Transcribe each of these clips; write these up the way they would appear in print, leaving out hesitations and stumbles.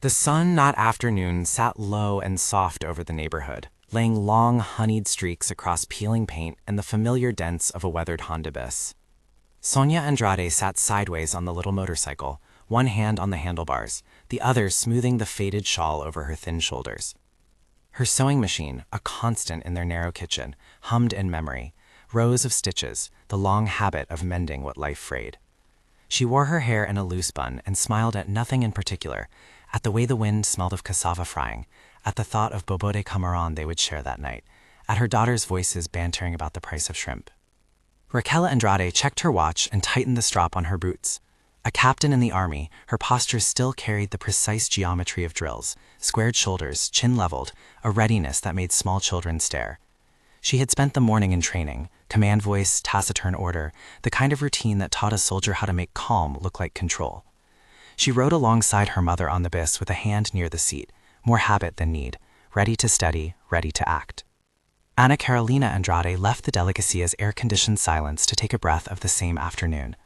The sun, not afternoon, sat low and soft over the neighborhood, laying long, honeyed streaks across peeling paint and the familiar dents of a weathered Honda Bis. Sônia Andrade sat sideways on the little motorcycle, one hand on the handlebars, the other smoothing the faded shawl over her thin shoulders. Her sewing machine, a constant in their narrow kitchen, hummed in memory, rows of stitches, the long habit of mending what life frayed. She wore her hair in a loose bun and smiled at nothing in particular, at the way the wind smelled of cassava frying, at the thought of bobo de camarón they would share that night, at her daughter's voices bantering about the price of shrimp. Raquel Andrade checked her watch and tightened the strap on her boots. A captain in the army, her posture still carried the precise geometry of drills, squared shoulders, chin leveled, a readiness that made small children stare. She had spent the morning in training, command voice, taciturn order, the kind of routine that taught a soldier how to make calm look like control. She rode alongside her mother on the bis with a hand near the seat, more habit than need, ready to steady, ready to act. Ana Carolina Andrade left the delicacy air-conditioned silence to take a breath of the same afternoon.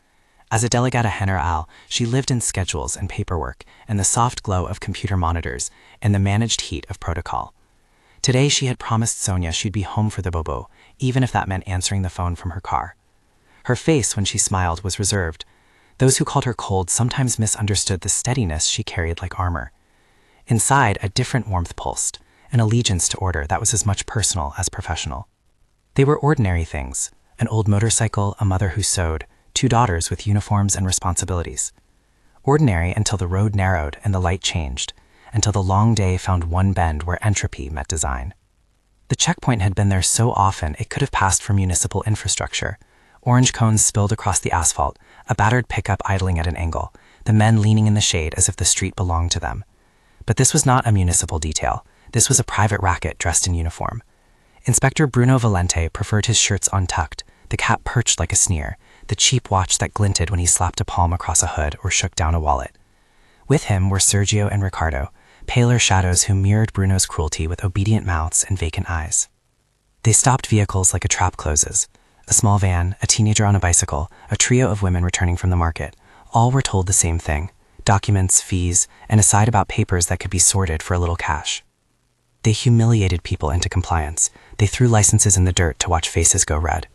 As a delegata general, she lived in schedules and paperwork and the soft glow of computer monitors and the managed heat of protocol. Today she had promised Sônia she'd be home for the bobo, even if that meant answering the phone from her car. Her face, when she smiled, was reserved. Those who called her cold sometimes misunderstood the steadiness she carried like armor. Inside, a different warmth pulsed, an allegiance to order that was as much personal as professional. They were ordinary things, an old motorcycle, a mother who sewed, 2 daughters with uniforms and responsibilities. Ordinary until the road narrowed and the light changed, until the long day found one bend where entropy met design. The checkpoint had been there so often it could have passed for municipal infrastructure. Orange cones spilled across the asphalt, a battered pickup idling at an angle, the men leaning in the shade as if the street belonged to them. But this was not a municipal detail. This was a private racket dressed in uniform. Inspector Bruno Valente preferred his shirts untucked, the cap perched like a sneer, the cheap watch that glinted when he slapped a palm across a hood or shook down a wallet. With him were Sergio and Ricardo, paler shadows who mirrored Bruno's cruelty with obedient mouths and vacant eyes. They stopped vehicles like a trap closes. A small van, a teenager on a bicycle, a trio of women returning from the market. All were told the same thing: documents, fees, and a side about papers that could be sorted for a little cash. They humiliated people into compliance. They threw licenses in the dirt to watch faces go red.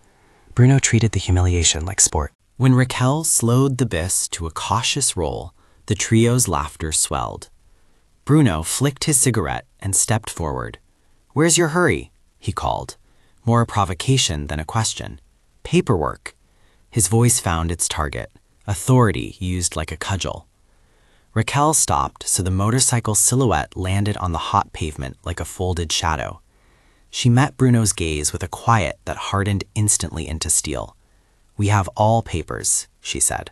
Bruno treated the humiliation like sport. When Raquel slowed the bis to a cautious roll, the trio's laughter swelled. Bruno flicked his cigarette and stepped forward. "Where's your hurry?" he called. More a provocation than a question. "Paperwork." His voice found its target, authority used like a cudgel. Raquel stopped so the motorcycle's silhouette landed on the hot pavement like a folded shadow. She met Bruno's gaze with a quiet that hardened instantly into steel. "We have all papers," she said.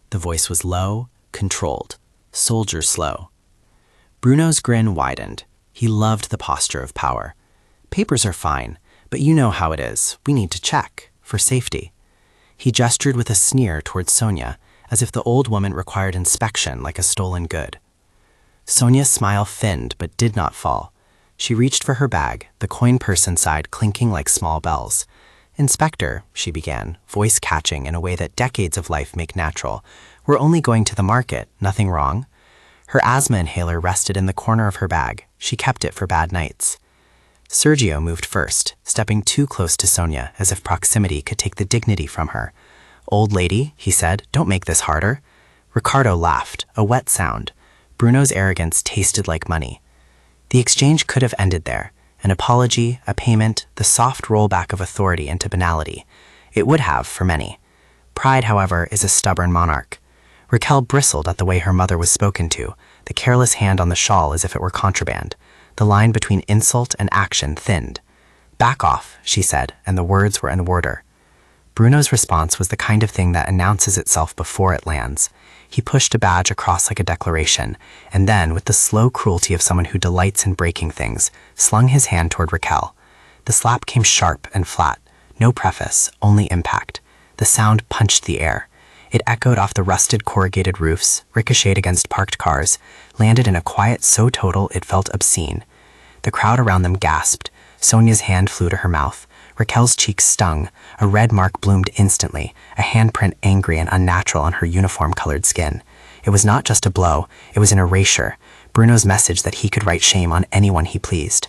The voice was low, controlled, soldier slow. Bruno's grin widened. He loved the posture of power. "Papers are fine, but you know how it is. We need to check, for safety." He gestured with a sneer toward Sônia, as if the old woman required inspection like a stolen good. Sonia's smile thinned but did not fall. She reached for her bag, the coin purse inside clinking like small bells. "Inspector," she began, voice catching in a way that decades of life make natural. "We're only going to the market, nothing wrong?" Her asthma inhaler rested in the corner of her bag. She kept it for bad nights. Sergio moved first, stepping too close to Sônia as if proximity could take the dignity from her. "Old lady," he said, "don't make this harder." Ricardo laughed, a wet sound. Bruno's arrogance tasted like money. The exchange could have ended there. An apology, a payment, the soft rollback of authority into banality. It would have, for many. Pride, however, is a stubborn monarch. Raquel bristled at the way her mother was spoken to, the careless hand on the shawl as if it were contraband. The line between insult and action thinned. "Back off," she said, and the words were in order. Bruno's response was the kind of thing that announces itself before it lands. He pushed a badge across like a declaration, and then, with the slow cruelty of someone who delights in breaking things, slung his hand toward Raquel. The slap came sharp and flat, no preface, only impact. The sound punched the air. It echoed off the rusted corrugated roofs, ricocheted against parked cars, landed in a quiet so total it felt obscene. The crowd around them gasped. Sonia's hand flew to her mouth. Raquel's cheeks stung. A red mark bloomed instantly, a handprint angry and unnatural on her uniform-colored skin. It was not just a blow, it was an erasure. Bruno's message that he could write shame on anyone he pleased.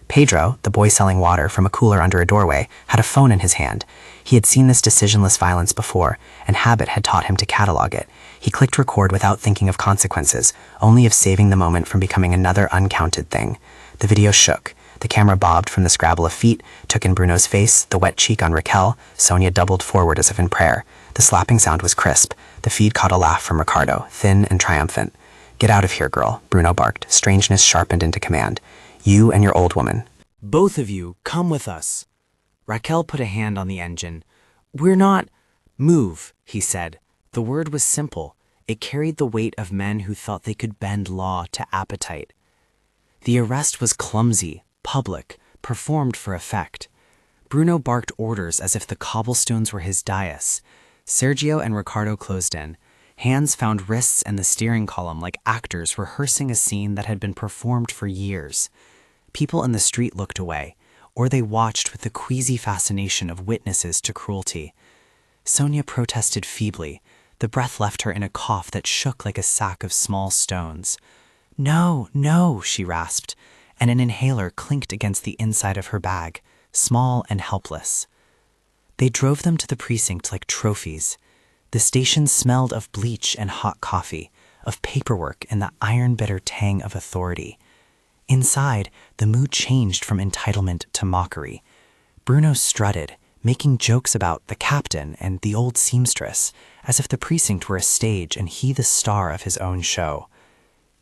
Pedro, the boy selling water from a cooler under a doorway, had a phone in his hand. He had seen this decisionless violence before, and habit had taught him to catalog it. He clicked record without thinking of consequences, only of saving the moment from becoming another uncounted thing. The video shook. The camera bobbed from the scrabble of feet, took in Bruno's face, the wet cheek on Raquel. Sônia doubled forward as if in prayer. The slapping sound was crisp. The feed caught a laugh from Ricardo, thin and triumphant. "Get out of here, girl," Bruno barked, strangeness sharpened into command. "You and your old woman." "Both of you, come with us." Raquel put a hand on the engine. "We're not—" "Move," he said. The word was simple. It carried the weight of men who thought they could bend law to appetite. The arrest was clumsy, public, performed for effect. Bruno barked orders as if the cobblestones were his dais. Sergio and Ricardo closed in. Hands found wrists and the steering column like actors rehearsing a scene that had been performed for years. People in the street looked away, or they watched with the queasy fascination of witnesses to cruelty. Sônia protested feebly. The breath left her in a cough that shook like a sack of small stones. "No, no," she rasped, and an inhaler clinked against the inside of her bag, small and helpless. They drove them to the precinct like trophies. The station smelled of bleach and hot coffee, of paperwork and the iron-bitter tang of authority. Inside, the mood changed from entitlement to mockery. Bruno strutted, making jokes about the captain and the old seamstress, as if the precinct were a stage and he the star of his own show.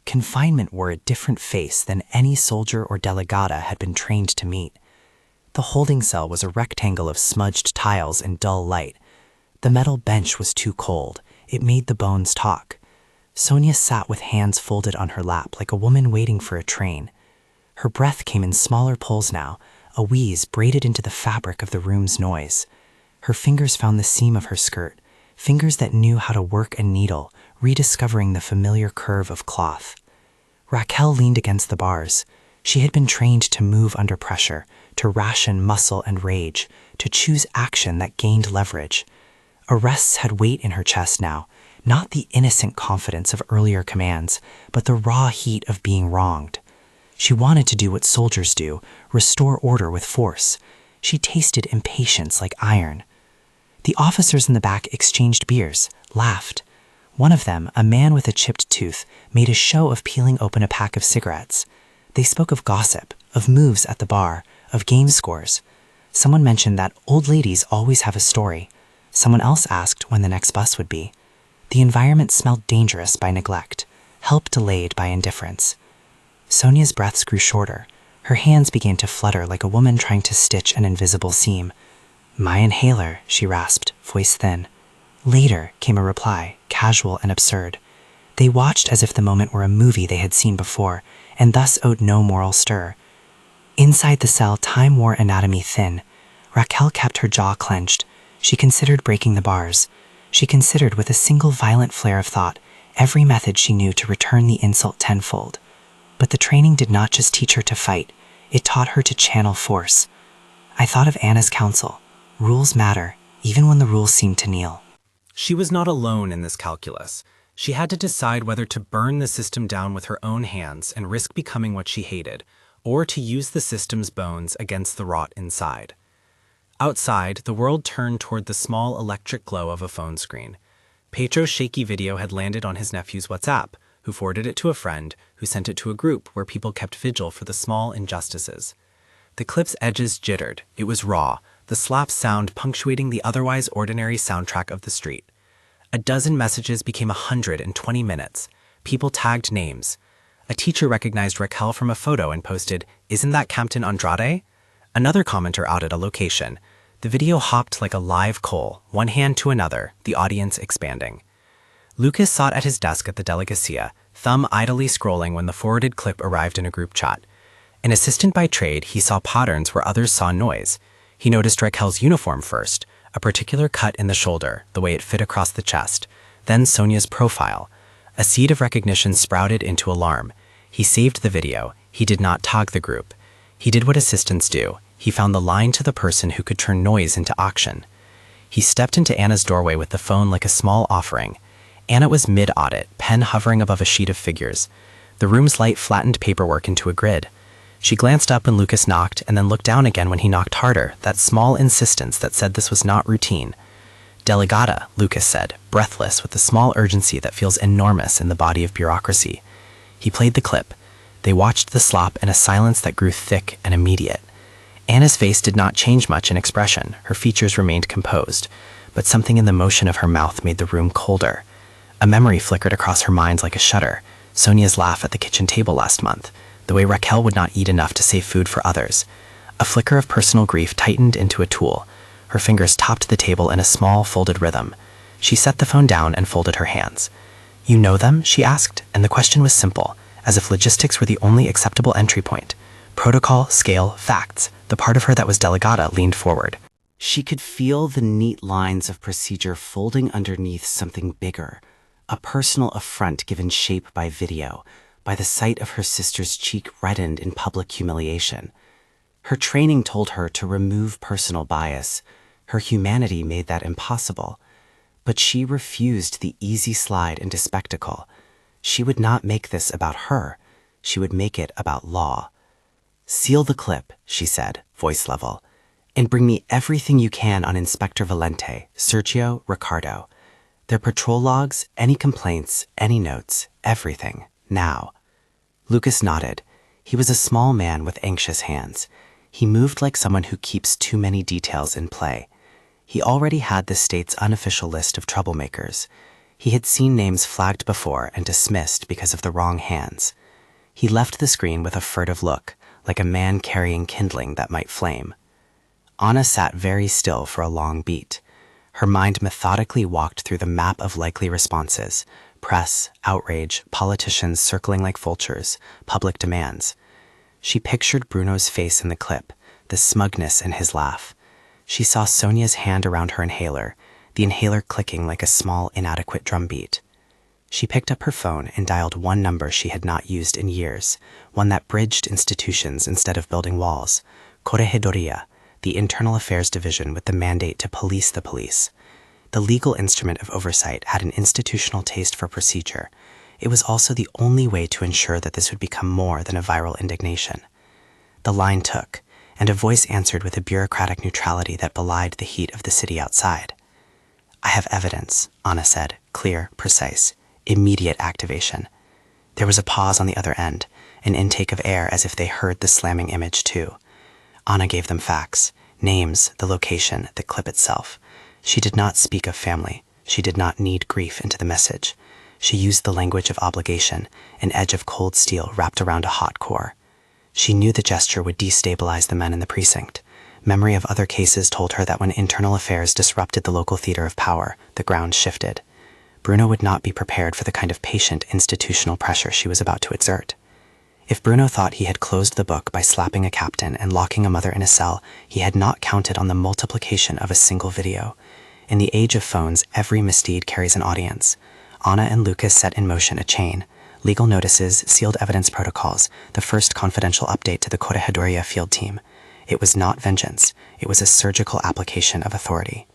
Confinement wore a different face than any soldier or delegata had been trained to meet. The holding cell was a rectangle of smudged tiles and dull light. The metal bench was too cold. It made the bones talk. Sônia sat with hands folded on her lap like a woman waiting for a train. Her breath came in smaller pulls now, a wheeze braided into the fabric of the room's noise. Her fingers found the seam of her skirt, fingers that knew how to work a needle, rediscovering the familiar curve of cloth. Raquel leaned against the bars. She had been trained to move under pressure, to ration muscle and rage, to choose action that gained leverage. Arrests had weight in her chest now, not the innocent confidence of earlier commands, but the raw heat of being wronged. She wanted to do what soldiers do, restore order with force. She tasted impatience like iron. The officers in the back exchanged beers, laughed. One of them, a man with a chipped tooth, made a show of peeling open a pack of cigarettes. They spoke of gossip, of moves at the bar, of game scores. Someone mentioned that old ladies always have a story. Someone else asked when the next bus would be. The environment smelled dangerous by neglect, help delayed by indifference. Sonia's breaths grew shorter. Her hands began to flutter like a woman trying to stitch an invisible seam. "My inhaler," she rasped, voice thin. Later came a reply, casual and absurd. They watched as if the moment were a movie they had seen before, and thus owed no moral stir. Inside the cell, time wore anatomy thin. Raquel kept her jaw clenched. She considered breaking the bars. She considered with a single violent flare of thought every method she knew to return the insult tenfold. But the training did not just teach her to fight, it taught her to channel force. I thought of Anna's counsel. Rules matter, even when the rules seem to kneel. She was not alone in this calculus. She had to decide whether to burn the system down with her own hands and risk becoming what she hated, or to use the system's bones against the rot inside. Outside, the world turned toward the small electric glow of a phone screen. Pedro's shaky video had landed on his nephew's WhatsApp, who forwarded it to a friend, who sent it to a group where people kept vigil for the small injustices. The clip's edges jittered. It was raw, the slap sound punctuating the otherwise ordinary soundtrack of the street. A dozen messages became 100 in 20 minutes. People tagged names. A teacher recognized Raquel from a photo and posted, "Isn't that Captain Andrade?" Another commenter outed a location. The video hopped like a live coal, one hand to another, the audience expanding. Lucas sat at his desk at the delegacia, thumb idly scrolling when the forwarded clip arrived in a group chat. An assistant by trade, he saw patterns where others saw noise. He noticed Raquel's uniform first, a particular cut in the shoulder, the way it fit across the chest, then Sonia's profile. A seed of recognition sprouted into alarm. He saved the video. He did not tag the group. He did what assistants do. He found the line to the person who could turn noise into action. He stepped into Anna's doorway with the phone like a small offering. Anna was mid-audit, pen hovering above a sheet of figures. The room's light flattened paperwork into a grid. She glanced up when Lucas knocked and then looked down again when he knocked harder, that small insistence that said this was not routine. Delegata, Lucas said, breathless with the small urgency that feels enormous in the body of bureaucracy. He played the clip. They watched the slop in a silence that grew thick and immediate. Anna's face did not change much in expression. Her features remained composed, but something in the motion of her mouth made the room colder. A memory flickered across her mind like a shudder. Sonia's laugh at the kitchen table last month, the way Raquel would not eat enough to save food for others. A flicker of personal grief tightened into a tool. Her fingers topped the table in a small, folded rhythm. She set the phone down and folded her hands. "You know them?" she asked, and the question was simple, as if logistics were the only acceptable entry point. Protocol, scale, facts. The part of her that was delegata leaned forward. She could feel the neat lines of procedure folding underneath something bigger, a personal affront given shape by video, by the sight of her sister's cheek reddened in public humiliation. Her training told her to remove personal bias. Her humanity made that impossible. But she refused the easy slide into spectacle. She would not make this about her. She would make it about law. "Seal the clip," she said, voice level, "and bring me everything you can on Inspector Valente, Sergio, Ricardo. Their patrol logs, any complaints, any notes, everything, now." Lucas nodded. He was a small man with anxious hands. He moved like someone who keeps too many details in play. He already had the state's unofficial list of troublemakers. He had seen names flagged before and dismissed because of the wrong hands. He left the screen with a furtive look, like a man carrying kindling that might flame. Anna sat very still for a long beat. Her mind methodically walked through the map of likely responses: press, outrage, politicians circling like vultures, public demands. She pictured Bruno's face in the clip, the smugness in his laugh. She saw Sonia's hand around her inhaler, the inhaler clicking like a small, inadequate drumbeat. She picked up her phone and dialed one number she had not used in years, one that bridged institutions instead of building walls: Corregedoria, the Internal Affairs Division with the mandate to police the police. The legal instrument of oversight had an institutional taste for procedure. It was also the only way to ensure that this would become more than a viral indignation. The line took, and a voice answered with a bureaucratic neutrality that belied the heat of the city outside. "I have evidence," Anna said, clear, precise, immediate activation. There was a pause on the other end, an intake of air as if they heard the slamming image too. Anna gave them facts, names, the location, the clip itself. She did not speak of family. She did not knead grief into the message. She used the language of obligation, an edge of cold steel wrapped around a hot core. She knew the gesture would destabilize the men in the precinct. Memory of other cases told her that when internal affairs disrupted the local theater of power, the ground shifted. Bruno would not be prepared for the kind of patient institutional pressure she was about to exert. If Bruno thought he had closed the book by slapping a captain and locking a mother in a cell, he had not counted on the multiplication of a single video. In the age of phones, every misdeed carries an audience. Anna and Lucas set in motion a chain: legal notices, sealed evidence protocols, the first confidential update to the Corregedoria field team. It was not vengeance. It was a surgical application of authority.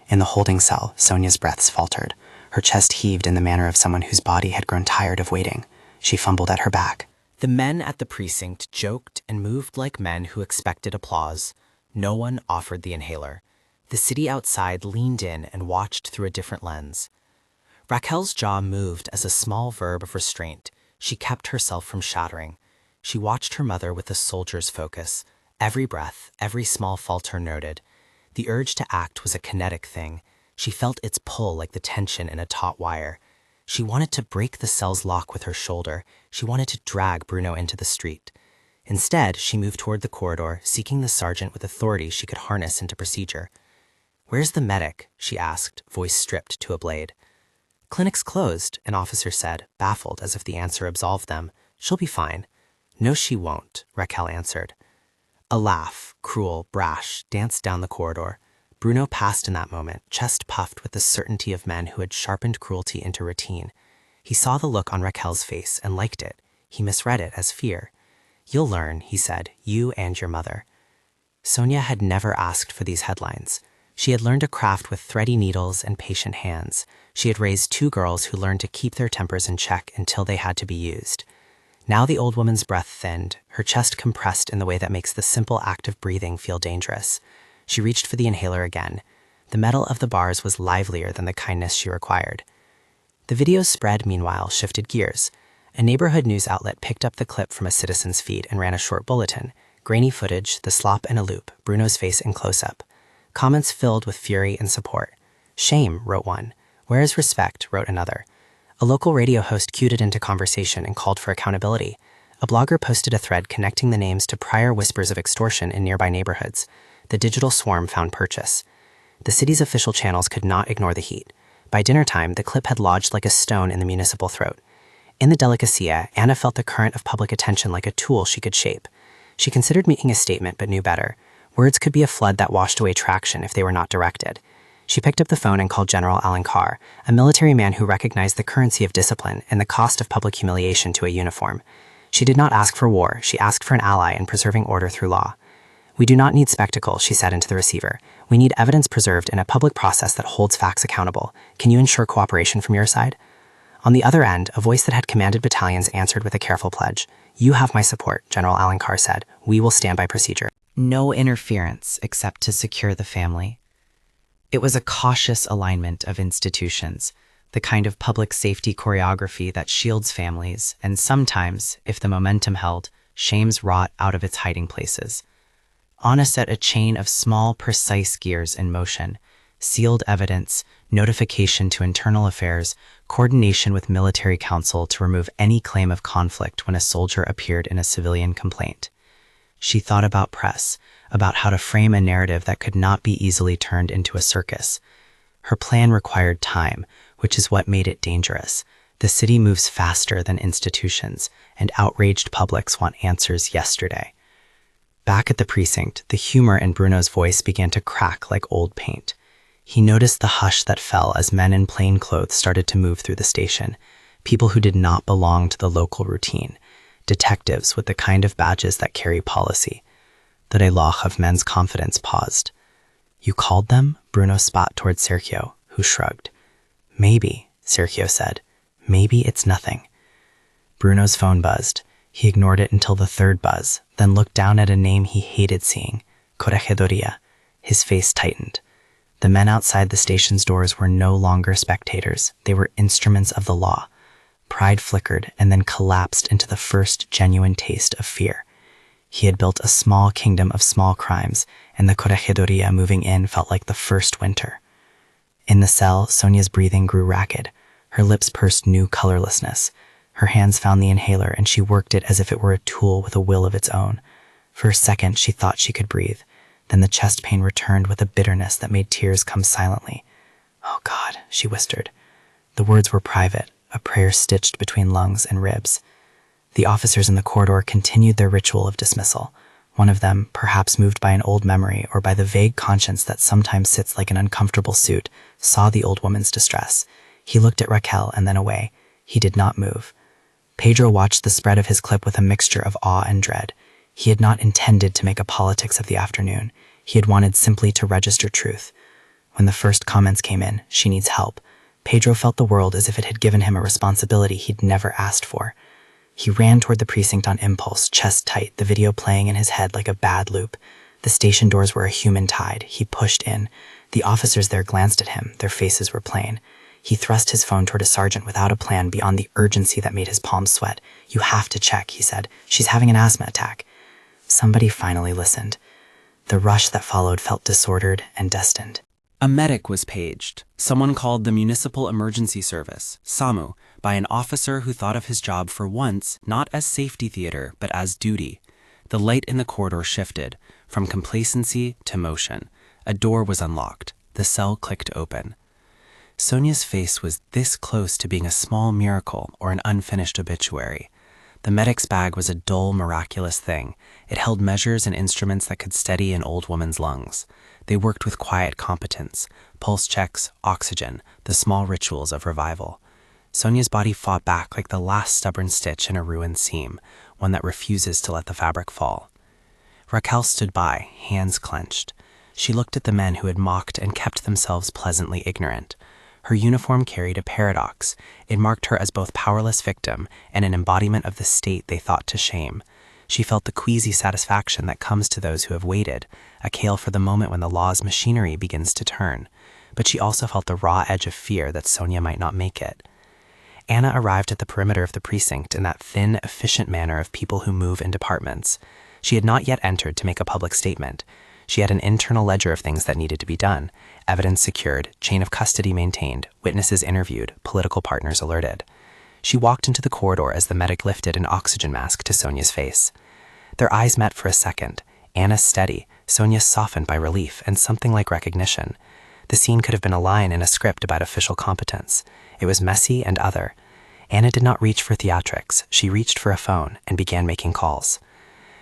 In the holding cell, Sonia's breaths faltered. Her chest heaved in the manner of someone whose body had grown tired of waiting. She fumbled at her back. The men at the precinct joked and moved like men who expected applause. No one offered the inhaler. The city outside leaned in and watched through a different lens. Raquel's jaw moved as a small verb of restraint. She kept herself from shattering. She watched her mother with a soldier's focus. Every breath, every small falter noted. The urge to act was a kinetic thing. She felt its pull like the tension in a taut wire. She wanted to break the cell's lock with her shoulder. She wanted to drag Bruno into the street. Instead, she moved toward the corridor, seeking the sergeant with authority she could harness into procedure. "Where's the medic?" she asked, voice stripped to a blade. "Clinic's closed," an officer said, baffled as if the answer absolved them. "She'll be fine." "No, she won't," Raquel answered. A laugh, cruel, brash, danced down the corridor. Bruno passed in that moment, chest puffed with the certainty of men who had sharpened cruelty into routine. He saw the look on Raquel's face and liked it. He misread it as fear. "You'll learn," he said, "you and your mother." Sonia had never asked for these headlines. She had learned a craft with thready needles and patient hands. She had raised two girls who learned to keep their tempers in check until they had to be used. Now the old woman's breath thinned, her chest compressed in the way that makes the simple act of breathing feel dangerous. She reached for the inhaler again. The metal of the bars was livelier than the kindness she required. The video's spread, meanwhile, shifted gears. A neighborhood news outlet picked up the clip from a citizen's feed and ran a short bulletin. Grainy footage, the slop in a loop, Bruno's face in close-up. Comments filled with fury and support. "Shame," wrote one. "Where is respect?" wrote another. A local radio host cued it into conversation and called for accountability. A blogger posted a thread connecting the names to prior whispers of extortion in nearby neighborhoods. The digital swarm found purchase. The city's official channels could not ignore the heat. By dinner time, the clip had lodged like a stone in the municipal throat. In the delicacia, Anna felt the current of public attention like a tool she could shape. She considered making a statement but knew better. Words could be a flood that washed away traction if they were not directed. She picked up the phone and called General Alencar, a military man who recognized the currency of discipline and the cost of public humiliation to a uniform. She did not ask for war, she asked for an ally in preserving order through law. "We do not need spectacle," she said into the receiver. "We need evidence preserved in a public process that holds facts accountable. Can you ensure cooperation from your side?" On the other end, a voice that had commanded battalions answered with a careful pledge. "You have my support," General Alencar said. "We will stand by procedure." No interference except to secure the family. It was a cautious alignment of institutions, the kind of public safety choreography that shields families, and sometimes, if the momentum held, shames rot out of its hiding places. Anna set a chain of small, precise gears in motion: sealed evidence, notification to internal affairs, coordination with military council to remove any claim of conflict when a soldier appeared in a civilian complaint. She thought about press, about how to frame a narrative that could not be easily turned into a circus. Her plan required time, which is what made it dangerous. The city moves faster than institutions, and outraged publics want answers yesterday. Back at the precinct, the humor in Bruno's voice began to crack like old paint. He noticed the hush that fell as men in plain clothes started to move through the station, people who did not belong to the local routine, detectives with the kind of badges that carry policy. The reloj of men's confidence paused. "You called them?" Bruno spat toward Sergio, who shrugged. "Maybe," Sergio said. "Maybe it's nothing." Bruno's phone buzzed. He ignored it until the third buzz, then looked down at a name he hated seeing, Corregedoria. His face tightened. The men outside the station's doors were no longer spectators. They were instruments of the law. Pride flickered and then collapsed into the first genuine taste of fear. He had built a small kingdom of small crimes, and the Corregedoria moving in felt like the first winter. In the cell, Sonia's breathing grew ragged. Her lips pursed new colorlessness. Her hands found the inhaler, and she worked it as if it were a tool with a will of its own. For a second, she thought she could breathe. Then the chest pain returned with a bitterness that made tears come silently. "Oh God," she whispered. The words were private, a prayer stitched between lungs and ribs. The officers in the corridor continued their ritual of dismissal. One of them, perhaps moved by an old memory or by the vague conscience that sometimes sits like an uncomfortable suit, saw the old woman's distress. He looked at Raquel and then away. He did not move. Pedro watched the spread of his clip with a mixture of awe and dread. He had not intended to make a politics of the afternoon. He had wanted simply to register truth. When the first comments came in, "She needs help," Pedro felt the world as if it had given him a responsibility he'd never asked for. He ran toward the precinct on impulse, chest tight, the video playing in his head like a bad loop. The station doors were a human tide. He pushed in. The officers there glanced at him. Their faces were plain. He thrust his phone toward a sergeant without a plan beyond the urgency that made his palms sweat. "You have to check," he said. "She's having an asthma attack." Somebody finally listened. The rush that followed felt disordered and destined. A medic was paged, someone called the Municipal Emergency Service, SAMU, by an officer who thought of his job for once not as safety theater but as duty. The light in the corridor shifted, from complacency to motion. A door was unlocked. The cell clicked open. Sonia's face was this close to being a small miracle or an unfinished obituary. The medic's bag was a dull, miraculous thing. It held measures and instruments that could steady an old woman's lungs. They worked with quiet competence, pulse checks, oxygen, the small rituals of revival. Sonia's body fought back like the last stubborn stitch in a ruined seam, one that refuses to let the fabric fall. Raquel stood by, hands clenched. She looked at the men who had mocked and kept themselves pleasantly ignorant. Her uniform carried a paradox. It marked her as both powerless victim and an embodiment of the state they thought to shame. She felt the queasy satisfaction that comes to those who have waited, a call for the moment when the law's machinery begins to turn. But she also felt the raw edge of fear that Sônia might not make it. Anna arrived at the perimeter of the precinct in that thin, efficient manner of people who move in departments. She had not yet entered to make a public statement. She had an internal ledger of things that needed to be done, evidence secured, chain of custody maintained, witnesses interviewed, political partners alerted. She walked into the corridor as the medic lifted an oxygen mask to Sonia's face. Their eyes met for a second. Anna steady, Sônia softened by relief and something like recognition. The scene could have been a line in a script about official competence. It was messy and other. Anna did not reach for theatrics. She reached for a phone and began making calls.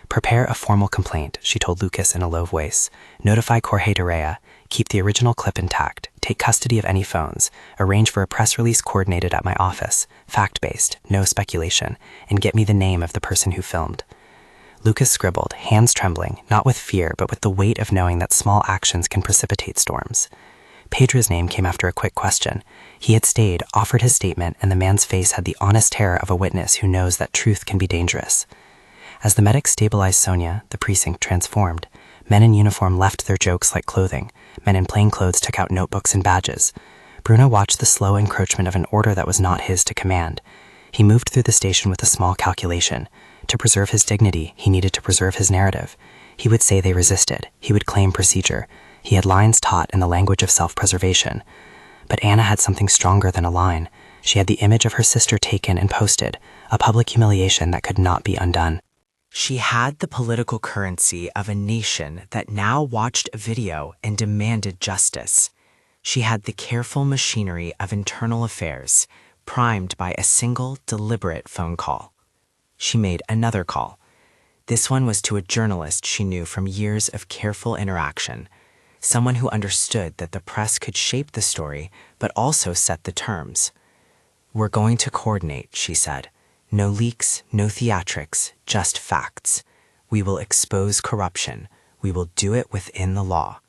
Prepare a formal complaint, she told Lucas in a low voice. Notify Jorge Derea. Keep the original clip intact. Take custody of any phones. Arrange for a press release coordinated at my office. Fact-based, no speculation. And get me the name of the person who filmed. Lucas scribbled, hands trembling, not with fear, but with the weight of knowing that small actions can precipitate storms. Pedra's name came after a quick question. He had stayed, offered his statement, and the man's face had the honest terror of a witness who knows that truth can be dangerous. As the medic stabilized Sônia, the precinct transformed. Men in uniform left their jokes like clothing. Men in plain clothes took out notebooks and badges. Bruno watched the slow encroachment of an order that was not his to command. He moved through the station with a small calculation. To preserve his dignity, he needed to preserve his narrative. He would say they resisted. He would claim procedure. He had lines taught in the language of self-preservation. But Anna had something stronger than a line. She had the image of her sister taken and posted, a public humiliation that could not be undone. She had the political currency of a nation that now watched a video and demanded justice. She had the careful machinery of internal affairs, primed by a single, deliberate phone call. She made another call. This one was to a journalist she knew from years of careful interaction, someone who understood that the press could shape the story, but also set the terms. We're going to coordinate, she said. No leaks, no theatrics, just facts. We will expose corruption. We will do it within the law.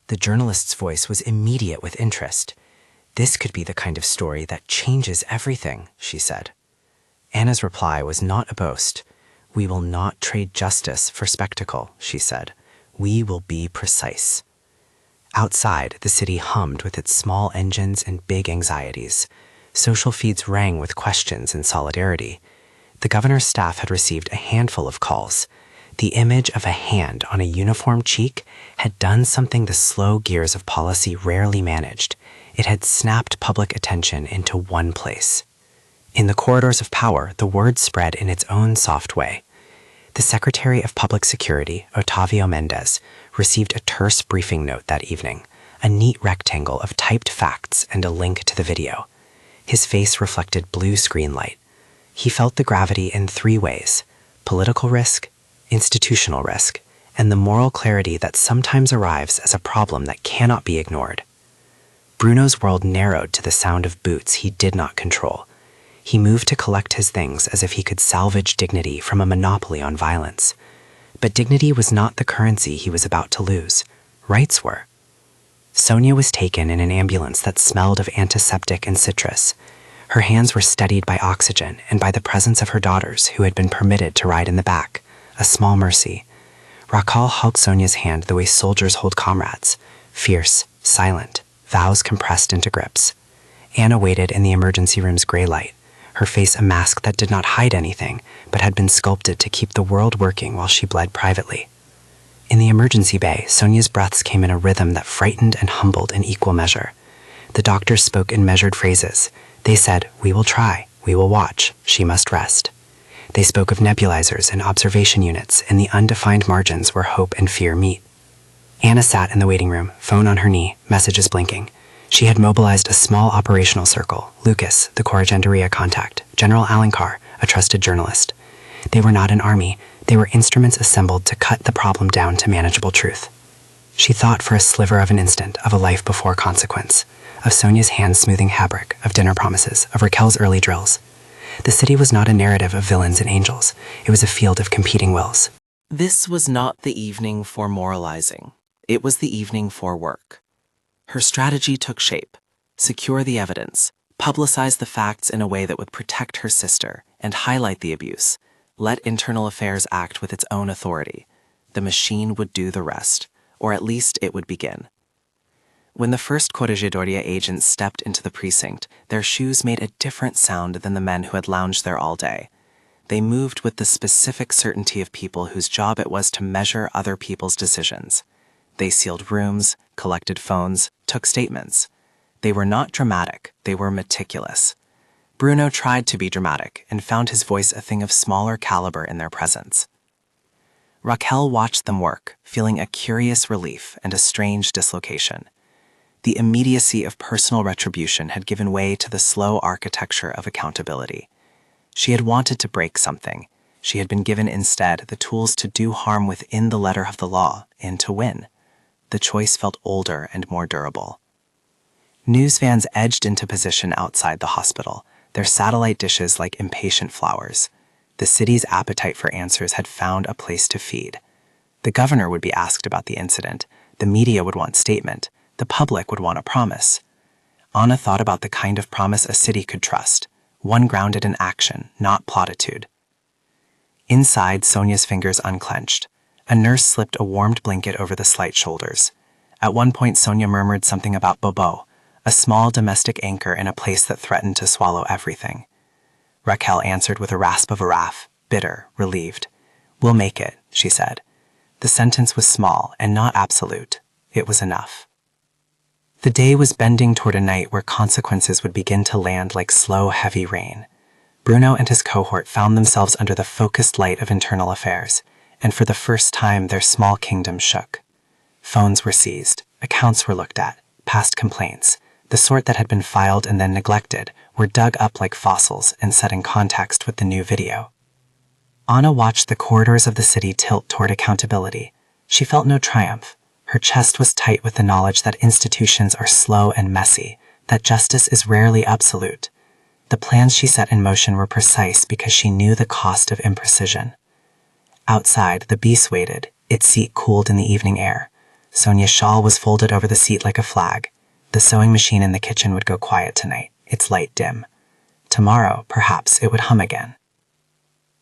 The journalist's voice was immediate with interest. This could be the kind of story that changes everything, she said. Anna's reply was not a boast. We will not trade justice for spectacle, she said. We will be precise. Outside, the city hummed with its small engines and big anxieties. Social feeds rang with questions and solidarity. The governor's staff had received a handful of calls. The image of a hand on a uniformed cheek had done something the slow gears of policy rarely managed. It had snapped public attention into one place. In the corridors of power, the word spread in its own soft way. The Secretary of Public Security, Otavio Mendez, received a terse briefing note that evening, a neat rectangle of typed facts and a link to the video. His face reflected blue screen light. He felt the gravity in three ways: political risk, institutional risk, and the moral clarity that sometimes arrives as a problem that cannot be ignored. Bruno's world narrowed to the sound of boots he did not control. He moved to collect his things as if he could salvage dignity from a monopoly on violence. But dignity was not the currency he was about to lose. Rights were. Sônia was taken in an ambulance that smelled of antiseptic and citrus. Her hands were steadied by oxygen and by the presence of her daughters who had been permitted to ride in the back, a small mercy. Raquel held Sonia's hand the way soldiers hold comrades, fierce, silent, vows compressed into grips. Anna waited in the emergency room's gray light, her face a mask that did not hide anything, but had been sculpted to keep the world working while she bled privately. In the emergency bay, Sonia's breaths came in a rhythm that frightened and humbled in equal measure. The doctors spoke in measured phrases. They said, "We will try, we will watch, she must rest." They spoke of nebulizers and observation units in the undefined margins where hope and fear meet. Anna sat in the waiting room, phone on her knee, messages blinking. She had mobilized a small operational circle: Lucas, the Corrigenderia contact, General Alencar, a trusted journalist. They were not an army. They were instruments assembled to cut the problem down to manageable truth. She thought for a sliver of an instant of a life before consequence, of Sonia's hand smoothing fabric, of dinner promises, of Raquel's early drills. The city was not a narrative of villains and angels. It was a field of competing wills. This was not the evening for moralizing. It was the evening for work. Her strategy took shape. secure the evidence, publicize the facts in a way that would protect her sister, and highlight the abuse. Let internal affairs act with its own authority. The machine would do the rest, or at least it would begin. When the first Corregedoria agents stepped into the precinct, their shoes made a different sound than the men who had lounged there all day. They moved with the specific certainty of people whose job it was to measure other people's decisions. They sealed rooms, collected phones, took statements. They were not dramatic, they were meticulous. Bruno tried to be dramatic and found his voice a thing of smaller caliber in their presence. Raquel watched them work, feeling a curious relief and a strange dislocation. The immediacy of personal retribution had given way to the slow architecture of accountability. She had wanted to break something. She had been given instead the tools to do harm within the letter of the law and to win. The choice felt older and more durable. News vans edged into position outside the hospital, their satellite dishes like impatient flowers. The city's appetite for answers had found a place to feed. The governor would be asked about the incident. The media would want statement. The public would want a promise. Anna thought about the kind of promise a city could trust, one grounded in action, not platitude. Inside, Sonia's fingers unclenched. A nurse slipped a warmed blanket over the slight shoulders. At one point, Sonia murmured something about Bobo, a small domestic anchor in a place that threatened to swallow everything. Raquel answered with a rasp of a raff, bitter, relieved. "We'll make it," she said. The sentence was small and not absolute. It was enough. The day was bending toward a night where consequences would begin to land like slow, heavy rain. Bruno and his cohort found themselves under the focused light of internal affairs, and for the first time their small kingdom shook. Phones were seized, accounts were looked at, past complaints, the sort that had been filed and then neglected, were dug up like fossils and set in context with the new video. Anna watched the corridors of the city tilt toward accountability. She felt no triumph. Her chest was tight with the knowledge that institutions are slow and messy, that justice is rarely absolute. The plans she set in motion were precise because she knew the cost of imprecision. Outside, the beast waited, its seat cooled in the evening air. Sonia's shawl was folded over the seat like a flag. The sewing machine in the kitchen would go quiet tonight, its light dim. Tomorrow, perhaps, it would hum again.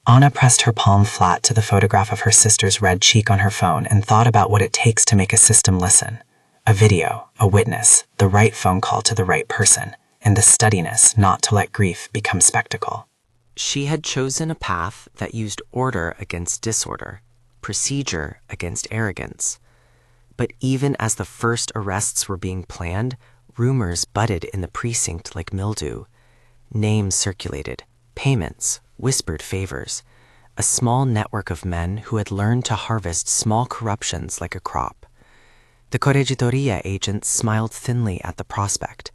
Anna pressed her palm flat to the photograph of her sister's red cheek on her phone and thought about what it takes to make a system listen. A video, a witness, the right phone call to the right person, and the steadiness not to let grief become spectacle. She had chosen a path that used order against disorder, procedure against arrogance. But even as the first arrests were being planned, rumors budded in the precinct like mildew. Names circulated, payments, whispered favors, a small network of men who had learned to harvest small corruptions like a crop. The Corregedoria agents smiled thinly at the prospect.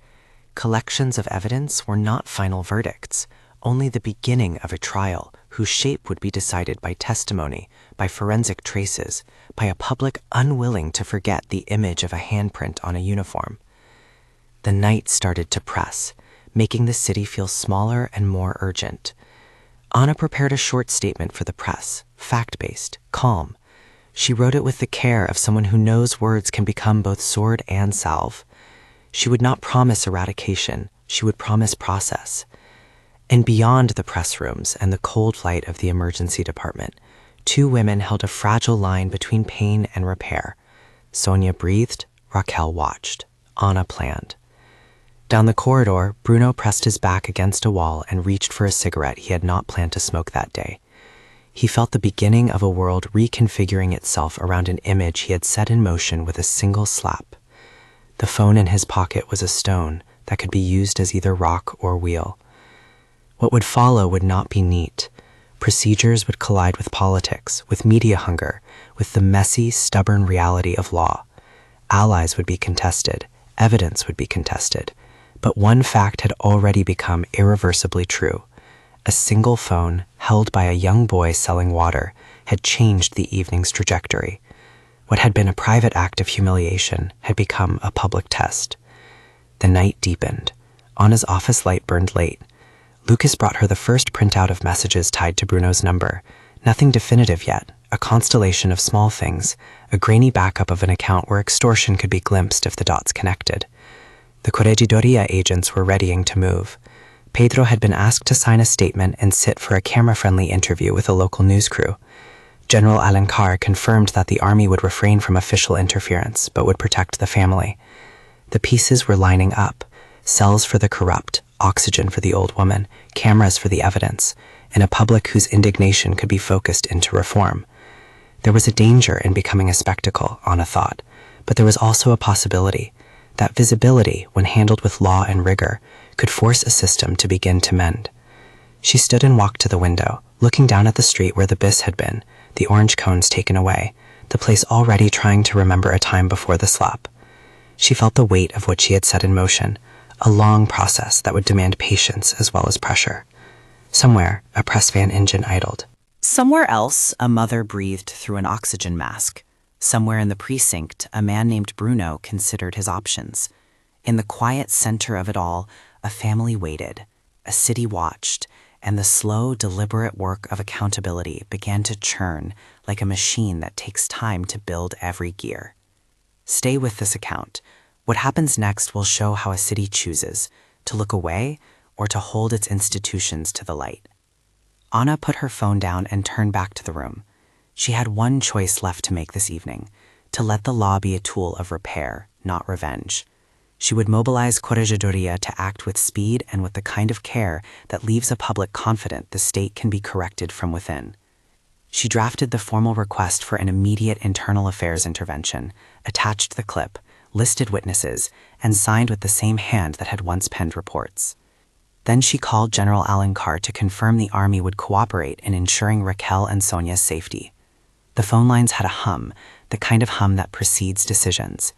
Collections of evidence were not final verdicts, only the beginning of a trial whose shape would be decided by testimony, by forensic traces, by a public unwilling to forget the image of a handprint on a uniform. The night started to press, making the city feel smaller and more urgent. Anna prepared a short statement for the press, fact-based, calm. She wrote it with the care of someone who knows words can become both sword and salve. She would not promise eradication, she would promise process. And beyond the press rooms and the cold light of the emergency department, two women held a fragile line between pain and repair. Sonia breathed, Raquel watched. Anna planned. Down the corridor, Bruno pressed his back against a wall and reached for a cigarette he had not planned to smoke that day. He felt the beginning of a world reconfiguring itself around an image he had set in motion with a single slap. The phone in his pocket was a stone that could be used as either rock or wheel. What would follow would not be neat. Procedures would collide with politics, with media hunger, with the messy, stubborn reality of law. Allies would be contested, evidence would be contested. But one fact had already become irreversibly true. A single phone, held by a young boy selling water, had changed the evening's trajectory. What had been a private act of humiliation had become a public test. The night deepened. Anna's office light burned late. Lucas brought her the first printout of messages tied to Bruno's number. Nothing definitive yet, a constellation of small things, a grainy backup of an account where extortion could be glimpsed if the dots connected. The Corregidoria agents were readying to move. Pedro had been asked to sign a statement and sit for a camera-friendly interview with a local news crew. General Alencar confirmed that the army would refrain from official interference, but would protect the family. The pieces were lining up: cells for the corrupt, oxygen for the old woman, cameras for the evidence, and a public whose indignation could be focused into reform. There was a danger in becoming a spectacle, Anna thought, but there was also a possibility that visibility, when handled with law and rigor, could force a system to begin to mend. She stood and walked to the window, looking down at the street where the bis had been, the orange cones taken away, the place already trying to remember a time before the slap. She felt the weight of what she had set in motion, a long process that would demand patience as well as pressure. Somewhere, a press van engine idled. Somewhere else, a mother breathed through an oxygen mask. Somewhere in the precinct, a man named Bruno considered his options. In the quiet center of it all, a family waited, a city watched, and the slow, deliberate work of accountability began to churn like a machine that takes time to build every gear. Stay with this account. What happens next will show how a city chooses to look away or to hold its institutions to the light. Anna put her phone down and turned back to the room. She had one choice left to make this evening: to let the law be a tool of repair, not revenge. She would mobilize Corregidoria to act with speed and with the kind of care that leaves a public confident the state can be corrected from within. She drafted the formal request for an immediate internal affairs intervention, attached the clip, listed witnesses, and signed with the same hand that had once penned reports. Then she called General Alencar to confirm the army would cooperate in ensuring Raquel and Sonia's safety. The phone lines had a hum, the kind of hum that precedes decisions.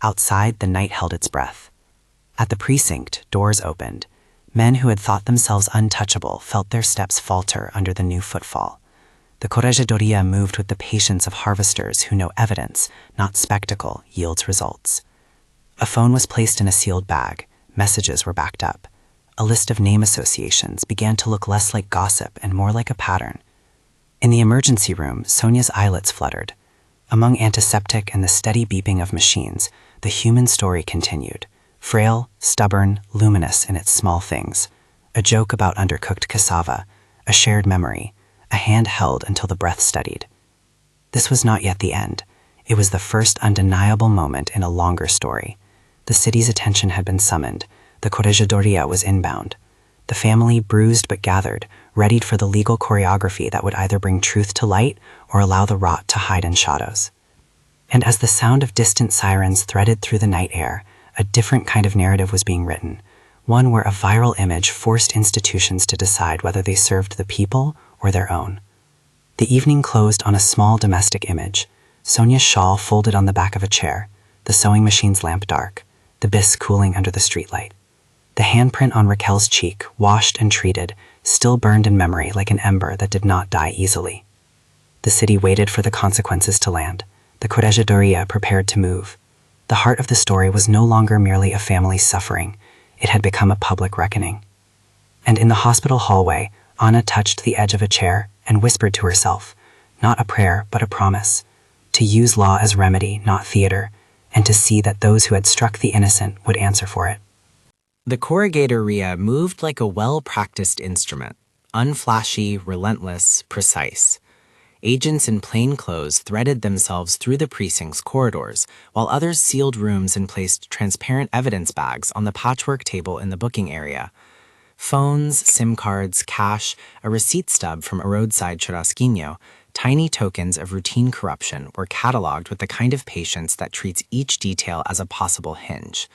Outside, the night held its breath. At the precinct, doors opened. Men who had thought themselves untouchable felt their steps falter under the new footfall. The Corregidoria moved with the patience of harvesters who know evidence, not spectacle, yields results. A phone was placed in a sealed bag. Messages were backed up. A list of name associations began to look less like gossip and more like a pattern. In the emergency room, Sonia's eyelids fluttered. Among antiseptic and the steady beeping of machines, the human story continued, frail, stubborn, luminous in its small things. A joke about undercooked cassava, a shared memory, a hand held until the breath steadied. This was not yet the end. It was the first undeniable moment in a longer story. The city's attention had been summoned. The Corregidoria was inbound. The family, bruised but gathered, readied for the legal choreography that would either bring truth to light or allow the rot to hide in shadows. And as the sound of distant sirens threaded through the night air, a different kind of narrative was being written, one where a viral image forced institutions to decide whether they served the people or their own. The evening closed on a small domestic image: Sonia's shawl folded on the back of a chair, the sewing machine's lamp dark, the bis cooling under the streetlight. The handprint on Raquel's cheek, washed and treated, still burned in memory like an ember that did not die easily. The city waited for the consequences to land. The Corregidoria prepared to move. The heart of the story was no longer merely a family's suffering. It had become a public reckoning. And in the hospital hallway, Anna touched the edge of a chair and whispered to herself, not a prayer, but a promise, to use law as remedy, not theater, and to see that those who had struck the innocent would answer for it. The Corregidoria moved like a well-practiced instrument, unflashy, relentless, precise. Agents in plain clothes threaded themselves through the precinct's corridors, while others sealed rooms and placed transparent evidence bags on the patchwork table in the booking area. Phones, SIM cards, cash, a receipt stub from a roadside churrasquino, tiny tokens of routine corruption were cataloged with the kind of patience that treats each detail as a possible hinge.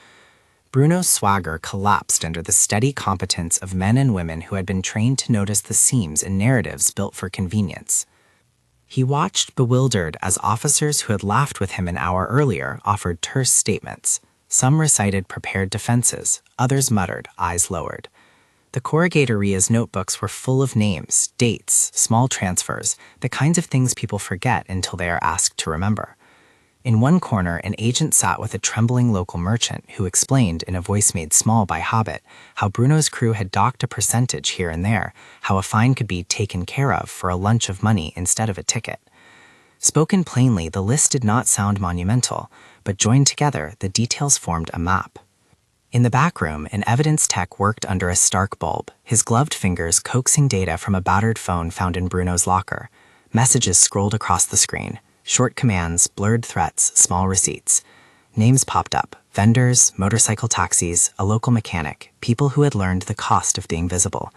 Bruno's swagger collapsed under the steady competence of men and women who had been trained to notice the seams in narratives built for convenience. He watched bewildered as officers who had laughed with him an hour earlier offered terse statements. Some recited prepared defenses, others muttered, eyes lowered. The Corregidoria's notebooks were full of names, dates, small transfers, the kinds of things people forget until they are asked to remember. In one corner, an agent sat with a trembling local merchant who explained, in a voice made small by habit, how Bruno's crew had docked a percentage here and there, how a fine could be taken care of for a lunch of money instead of a ticket. Spoken plainly, the list did not sound monumental, but joined together, the details formed a map. In the back room, an evidence tech worked under a stark bulb, his gloved fingers coaxing data from a battered phone found in Bruno's locker. Messages scrolled across the screen. Short commands, blurred threats, small receipts. Names popped up. Vendors, motorcycle taxis, a local mechanic, people who had learned the cost of being visible.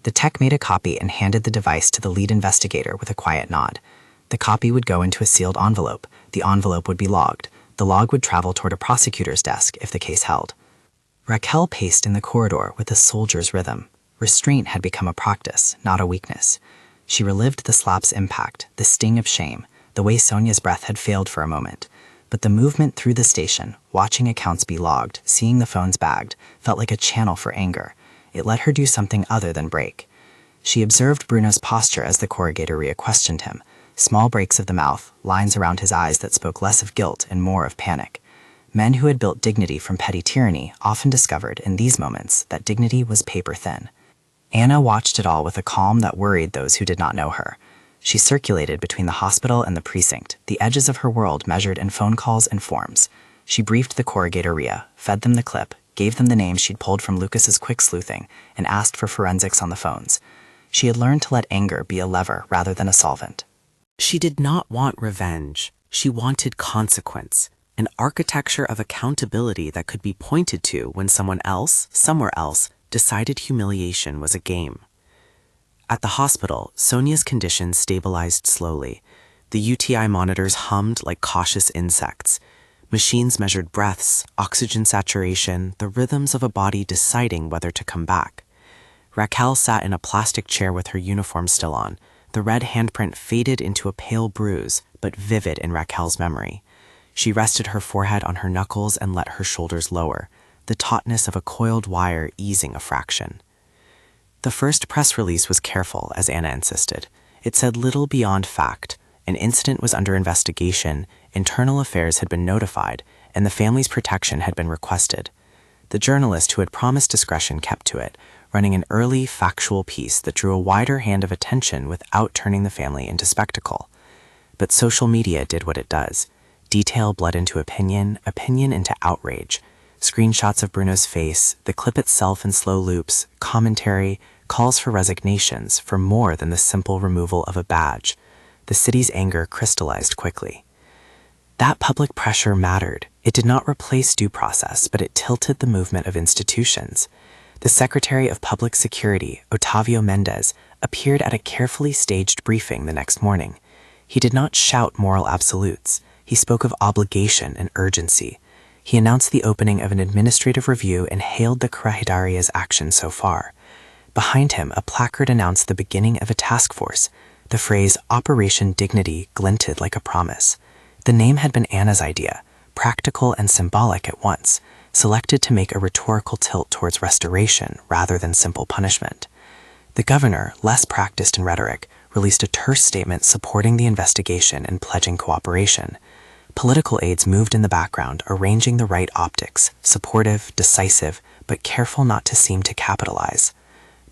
The tech made a copy and handed the device to the lead investigator with a quiet nod. The copy would go into a sealed envelope. The envelope would be logged. The log would travel toward a prosecutor's desk if the case held. Raquel paced in the corridor with a soldier's rhythm. Restraint had become a practice, not a weakness. She relived the slap's impact, the sting of shame, the way Sonia's breath had failed for a moment. But the movement through the station, watching accounts be logged, seeing the phones bagged, felt like a channel for anger. It let her do something other than break. She observed Bruno's posture as the corrugator questioned him. Small breaks of the mouth, lines around his eyes that spoke less of guilt and more of panic. Men who had built dignity from petty tyranny often discovered in these moments that dignity was paper thin. Anna watched it all with a calm that worried those who did not know her. She circulated between the hospital and the precinct, the edges of her world measured in phone calls and forms. She briefed the corrugator, fed them the clip, gave them the names she'd pulled from Lucas's quick sleuthing, and asked for forensics on the phones. She had learned to let anger be a lever rather than a solvent. She did not want revenge. She wanted consequence. An architecture of accountability that could be pointed to when someone else, somewhere else, decided humiliation was a game. At the hospital, Sonia's condition stabilized slowly. The UTI monitors hummed like cautious insects. Machines measured breaths, oxygen saturation, the rhythms of a body deciding whether to come back. Raquel sat in a plastic chair with her uniform still on. The red handprint faded into a pale bruise, but vivid in Raquel's memory. She rested her forehead on her knuckles and let her shoulders lower, the tautness of a coiled wire easing a fraction. The first press release was careful, as Anna insisted. It said little beyond fact. An incident was under investigation, internal affairs had been notified, and the family's protection had been requested. The journalist who had promised discretion kept to it, running an early, factual piece that drew a wider hand of attention without turning the family into spectacle. But social media did what it does. Detail bled into opinion, opinion into outrage. Screenshots of Bruno's face, the clip itself in slow loops, commentary, calls for resignations for more than the simple removal of a badge. The city's anger crystallized quickly. That public pressure mattered. It did not replace due process, but it tilted the movement of institutions. The Secretary of Public Security, Otavio Mendez, appeared at a carefully staged briefing the next morning. He did not shout moral absolutes. He spoke of obligation and urgency. He announced the opening of an administrative review and hailed the Corregidoria's action so far. Behind him, a placard announced the beginning of a task force. The phrase Operation Dignity glinted like a promise. The name had been Anna's idea, practical and symbolic at once, selected to make a rhetorical tilt towards restoration rather than simple punishment. The governor, less practiced in rhetoric, released a terse statement supporting the investigation and pledging cooperation. Political aides moved in the background, arranging the right optics, supportive, decisive, but careful not to seem to capitalize.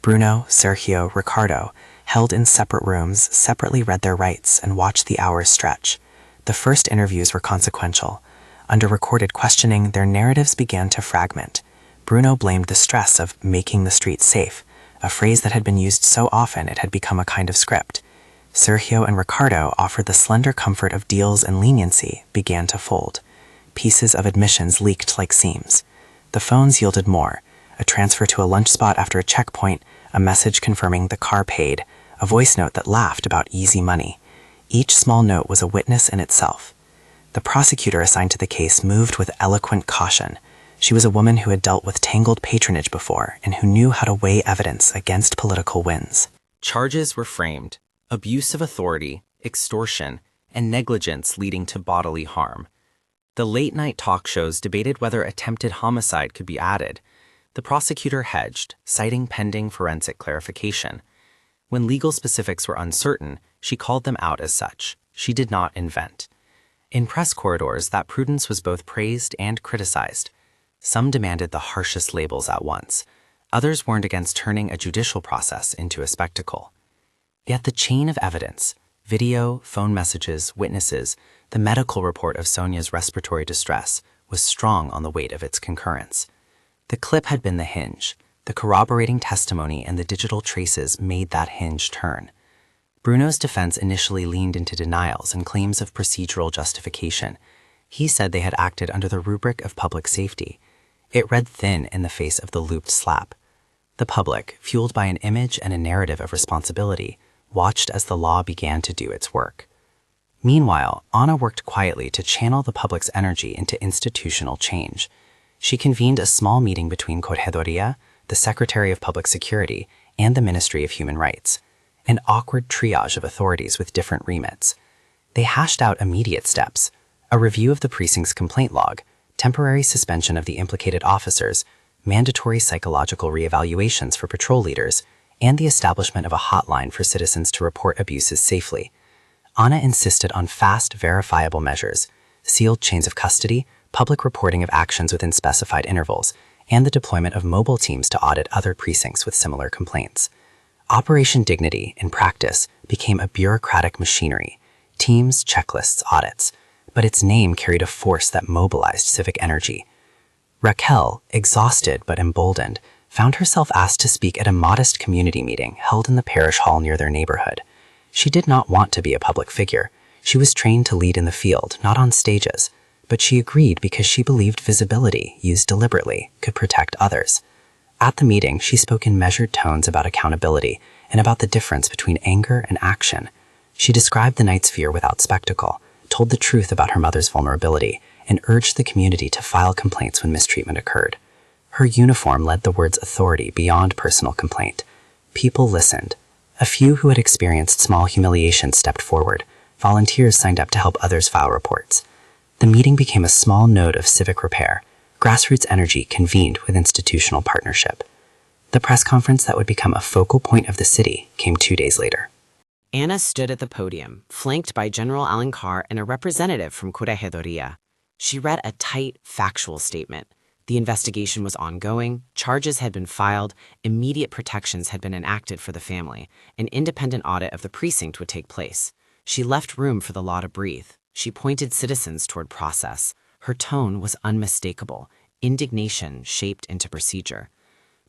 Bruno, Sergio, Ricardo, held in separate rooms, separately read their rights and watched the hours stretch. The first interviews were consequential. Under recorded questioning, their narratives began to fragment. Bruno blamed the stress of making the streets safe, a phrase that had been used so often it had become a kind of script. Sergio and Ricardo offered the slender comfort of deals and leniency began to fold. Pieces of admissions leaked like seams. The phones yielded more, a transfer to a lunch spot after a checkpoint, a message confirming the car paid, a voice note that laughed about easy money. Each small note was a witness in itself. The prosecutor assigned to the case moved with eloquent caution. She was a woman who had dealt with tangled patronage before and who knew how to weigh evidence against political winds. Charges were framed: abuse of authority, extortion, and negligence leading to bodily harm. The late-night talk shows debated whether attempted homicide could be added. The prosecutor hedged, citing pending forensic clarification. When legal specifics were uncertain, she called them out as such. She did not invent. In press corridors, that prudence was both praised and criticized. Some demanded the harshest labels at once. Others warned against turning a judicial process into a spectacle. Yet the chain of evidence, video, phone messages, witnesses, the medical report of Sonia's respiratory distress, was strong on the weight of its concurrence. The clip had been the hinge. The corroborating testimony and the digital traces made that hinge turn. Bruno's defense initially leaned into denials and claims of procedural justification. He said they had acted under the rubric of public safety. It read thin in the face of the looped slap. The public, fueled by an image and a narrative of responsibility, watched as the law began to do its work. Meanwhile, Anna worked quietly to channel the public's energy into institutional change. She convened a small meeting between Corregedoria, the Secretary of Public Security, and the Ministry of Human Rights, an awkward triage of authorities with different remits. They hashed out immediate steps: a review of the precinct's complaint log, temporary suspension of the implicated officers, mandatory psychological reevaluations for patrol leaders, and the establishment of a hotline for citizens to report abuses safely. Anna insisted on fast, verifiable measures: sealed chains of custody, public reporting of actions within specified intervals, and the deployment of mobile teams to audit other precincts with similar complaints. Operation Dignity, in practice, became a bureaucratic machinery: teams, checklists, audits. But its name carried a force that mobilized civic energy. Raquel, exhausted but emboldened, found herself asked to speak at a modest community meeting held in the parish hall near their neighborhood. She did not want to be a public figure. She was trained to lead in the field, not on stages, but she agreed because she believed visibility, used deliberately, could protect others. At the meeting, she spoke in measured tones about accountability and about the difference between anger and action. She described the night's fear without spectacle, told the truth about her mother's vulnerability, and urged the community to file complaints when mistreatment occurred. Her uniform led the words authority beyond personal complaint. People listened. A few who had experienced small humiliation stepped forward. Volunteers signed up to help others file reports. The meeting became a small node of civic repair. Grassroots energy convened with institutional partnership. The press conference that would become a focal point of the city came 2 days later. Anna stood at the podium, flanked by General Alencar and a representative from Corregedoria. She read a tight, factual statement. The investigation was ongoing, charges had been filed, immediate protections had been enacted for the family, an independent audit of the precinct would take place. She left room for the law to breathe. She pointed citizens toward process. Her tone was unmistakable, indignation shaped into procedure.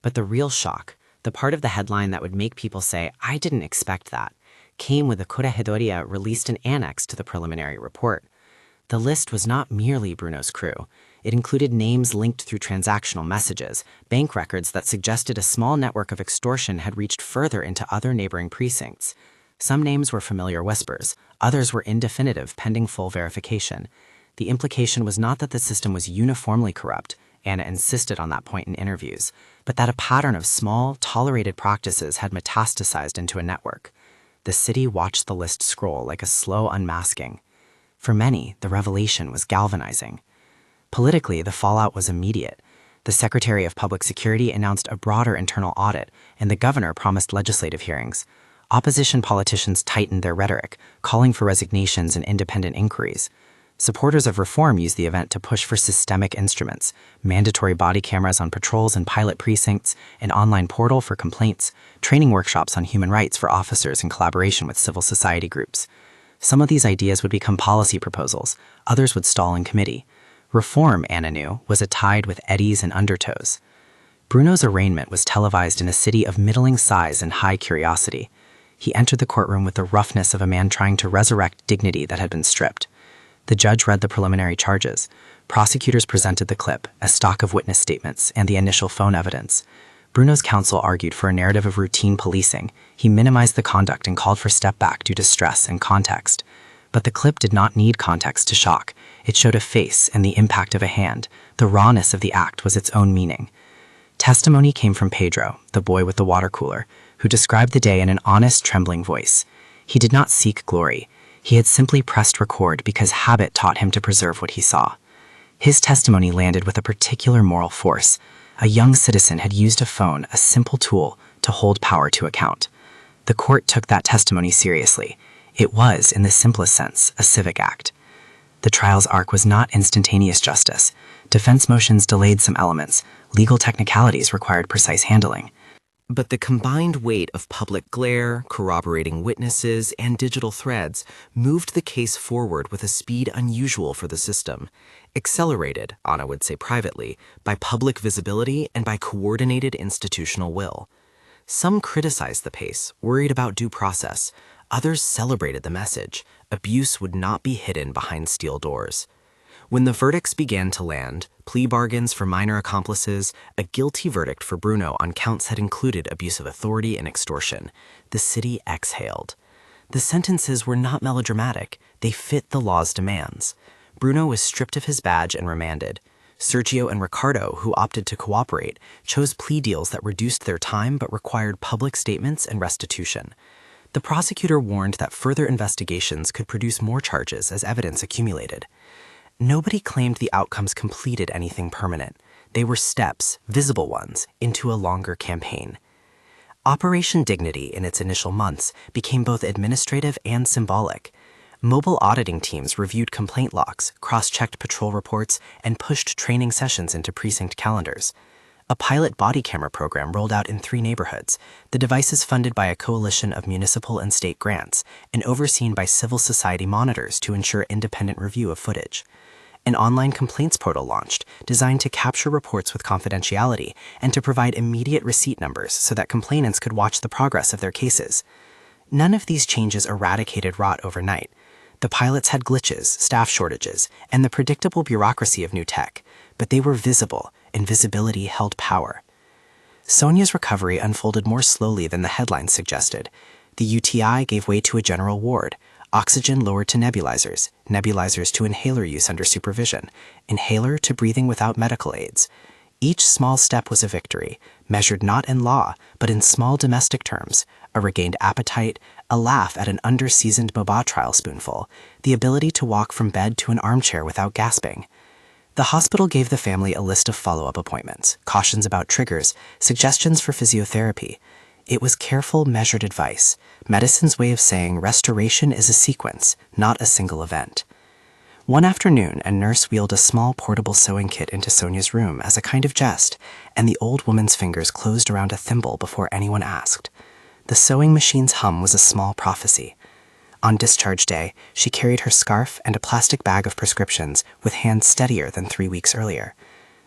But the real shock, the part of the headline that would make people say, "I didn't expect that," came when the Corregedoria released an annex to the preliminary report. The list was not merely Bruno's crew. It included names linked through transactional messages, bank records that suggested a small network of extortion had reached further into other neighboring precincts. Some names were familiar whispers, others were indefinitive pending full verification. The implication was not that the system was uniformly corrupt, Anna insisted on that point in interviews, but that a pattern of small, tolerated practices had metastasized into a network. The city watched the list scroll like a slow unmasking. For many, the revelation was galvanizing. Politically, the fallout was immediate. The Secretary of Public Security announced a broader internal audit, and the governor promised legislative hearings. Opposition politicians tightened their rhetoric, calling for resignations and independent inquiries. Supporters of reform used the event to push for systemic instruments: mandatory body cameras on patrols and pilot precincts, an online portal for complaints, training workshops on human rights for officers in collaboration with civil society groups. Some of these ideas would become policy proposals, others would stall in committee. Reform, Anna knew, was a tide with eddies and undertows. Bruno's arraignment was televised in a city of middling size and high curiosity. He entered the courtroom with the roughness of a man trying to resurrect dignity that had been stripped. The judge read the preliminary charges. Prosecutors presented the clip, a stock of witness statements, and the initial phone evidence. Bruno's counsel argued for a narrative of routine policing. He minimized the conduct and called for step back due to stress and context. But the clip did not need context to shock. It showed a face and the impact of a hand. The rawness of the act was its own meaning. Testimony came from Pedro, the boy with the water cooler, who described the day in an honest, trembling voice. He did not seek glory. He had simply pressed record because habit taught him to preserve what he saw. His testimony landed with a particular moral force. A young citizen had used a phone, a simple tool, to hold power to account. The court took that testimony seriously. It was, in the simplest sense, a civic act. The trial's arc was not instantaneous justice. Defense motions delayed some elements. Legal technicalities required precise handling. But the combined weight of public glare, corroborating witnesses, and digital threads moved the case forward with a speed unusual for the system, accelerated, Anna would say privately, by public visibility and by coordinated institutional will. Some criticized the pace, worried about due process. Others celebrated the message. Abuse would not be hidden behind steel doors. When the verdicts began to land, plea bargains for minor accomplices, a guilty verdict for Bruno on counts that included abuse of authority and extortion, the city exhaled. The sentences were not melodramatic. They fit the law's demands. Bruno was stripped of his badge and remanded. Sergio and Ricardo, who opted to cooperate, chose plea deals that reduced their time but required public statements and restitution. The prosecutor warned that further investigations could produce more charges as evidence accumulated. Nobody claimed the outcomes completed anything permanent. They were steps, visible ones, into a longer campaign. Operation Dignity, in its initial months, became both administrative and symbolic. Mobile auditing teams reviewed complaint logs, cross-checked patrol reports, and pushed training sessions into precinct calendars. A pilot body camera program rolled out in 3 neighborhoods, the devices funded by a coalition of municipal and state grants, and overseen by civil society monitors to ensure independent review of footage. An online complaints portal launched, designed to capture reports with confidentiality and to provide immediate receipt numbers so that complainants could watch the progress of their cases. None of these changes eradicated rot overnight. The pilots had glitches, staff shortages, and the predictable bureaucracy of new tech, but they were visible, and visibility held power. Sonia's recovery unfolded more slowly than the headlines suggested. The UTI gave way to a general ward, oxygen lowered to nebulizers, nebulizers to inhaler use under supervision, inhaler to breathing without medical aids. Each small step was a victory, measured not in law, but in small domestic terms, a regained appetite, a laugh at an under-seasoned Moba trial spoonful, the ability to walk from bed to an armchair without gasping. The hospital gave the family a list of follow-up appointments, cautions about triggers, suggestions for physiotherapy. It was careful, measured advice, medicine's way of saying restoration is a sequence, not a single event. One afternoon, a nurse wheeled a small portable sewing kit into Sonia's room as a kind of jest, and the old woman's fingers closed around a thimble before anyone asked. The sewing machine's hum was a small prophecy. On discharge day, she carried her scarf and a plastic bag of prescriptions with hands steadier than 3 weeks earlier.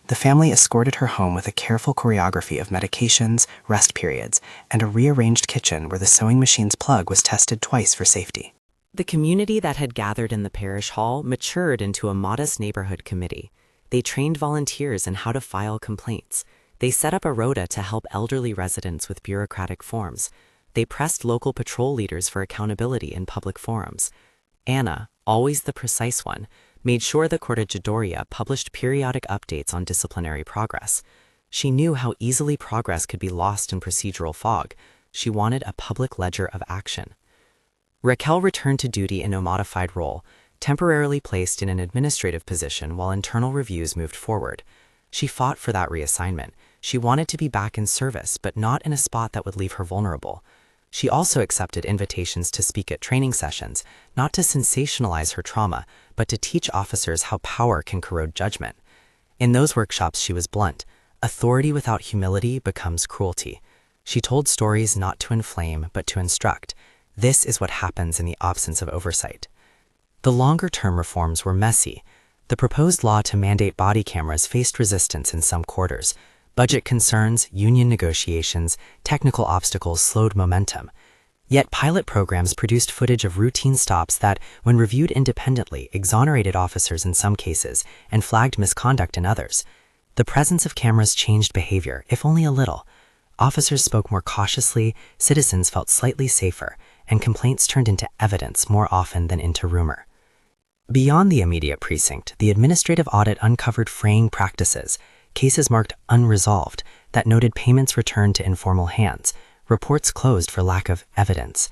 The family escorted her home with a careful choreography of medications, rest periods, and a rearranged kitchen where the sewing machine's plug was tested twice for safety. The community that had gathered in the parish hall matured into a modest neighborhood committee. They trained volunteers in how to file complaints. They set up a rota to help elderly residents with bureaucratic forms. They pressed local patrol leaders for accountability in public forums. Anna, always the precise one, made sure the Correggidoria published periodic updates on disciplinary progress. She knew how easily progress could be lost in procedural fog. She wanted a public ledger of action. Raquel returned to duty in a modified role, temporarily placed in an administrative position while internal reviews moved forward. She fought for that reassignment. She wanted to be back in service, but not in a spot that would leave her vulnerable. She also accepted invitations to speak at training sessions, not to sensationalize her trauma, but to teach officers how power can corrode judgment. In those workshops, she was blunt. Authority without humility becomes cruelty. She told stories not to inflame, but to instruct. This is what happens in the absence of oversight. The longer-term reforms were messy. The proposed law to mandate body cameras faced resistance in some quarters. Budget concerns, union negotiations, technical obstacles slowed momentum. Yet pilot programs produced footage of routine stops that, when reviewed independently, exonerated officers in some cases and flagged misconduct in others. The presence of cameras changed behavior, if only a little. Officers spoke more cautiously, citizens felt slightly safer, and complaints turned into evidence more often than into rumor. Beyond the immediate precinct, the administrative audit uncovered fraying practices, cases marked unresolved that noted payments returned to informal hands, reports closed for lack of evidence.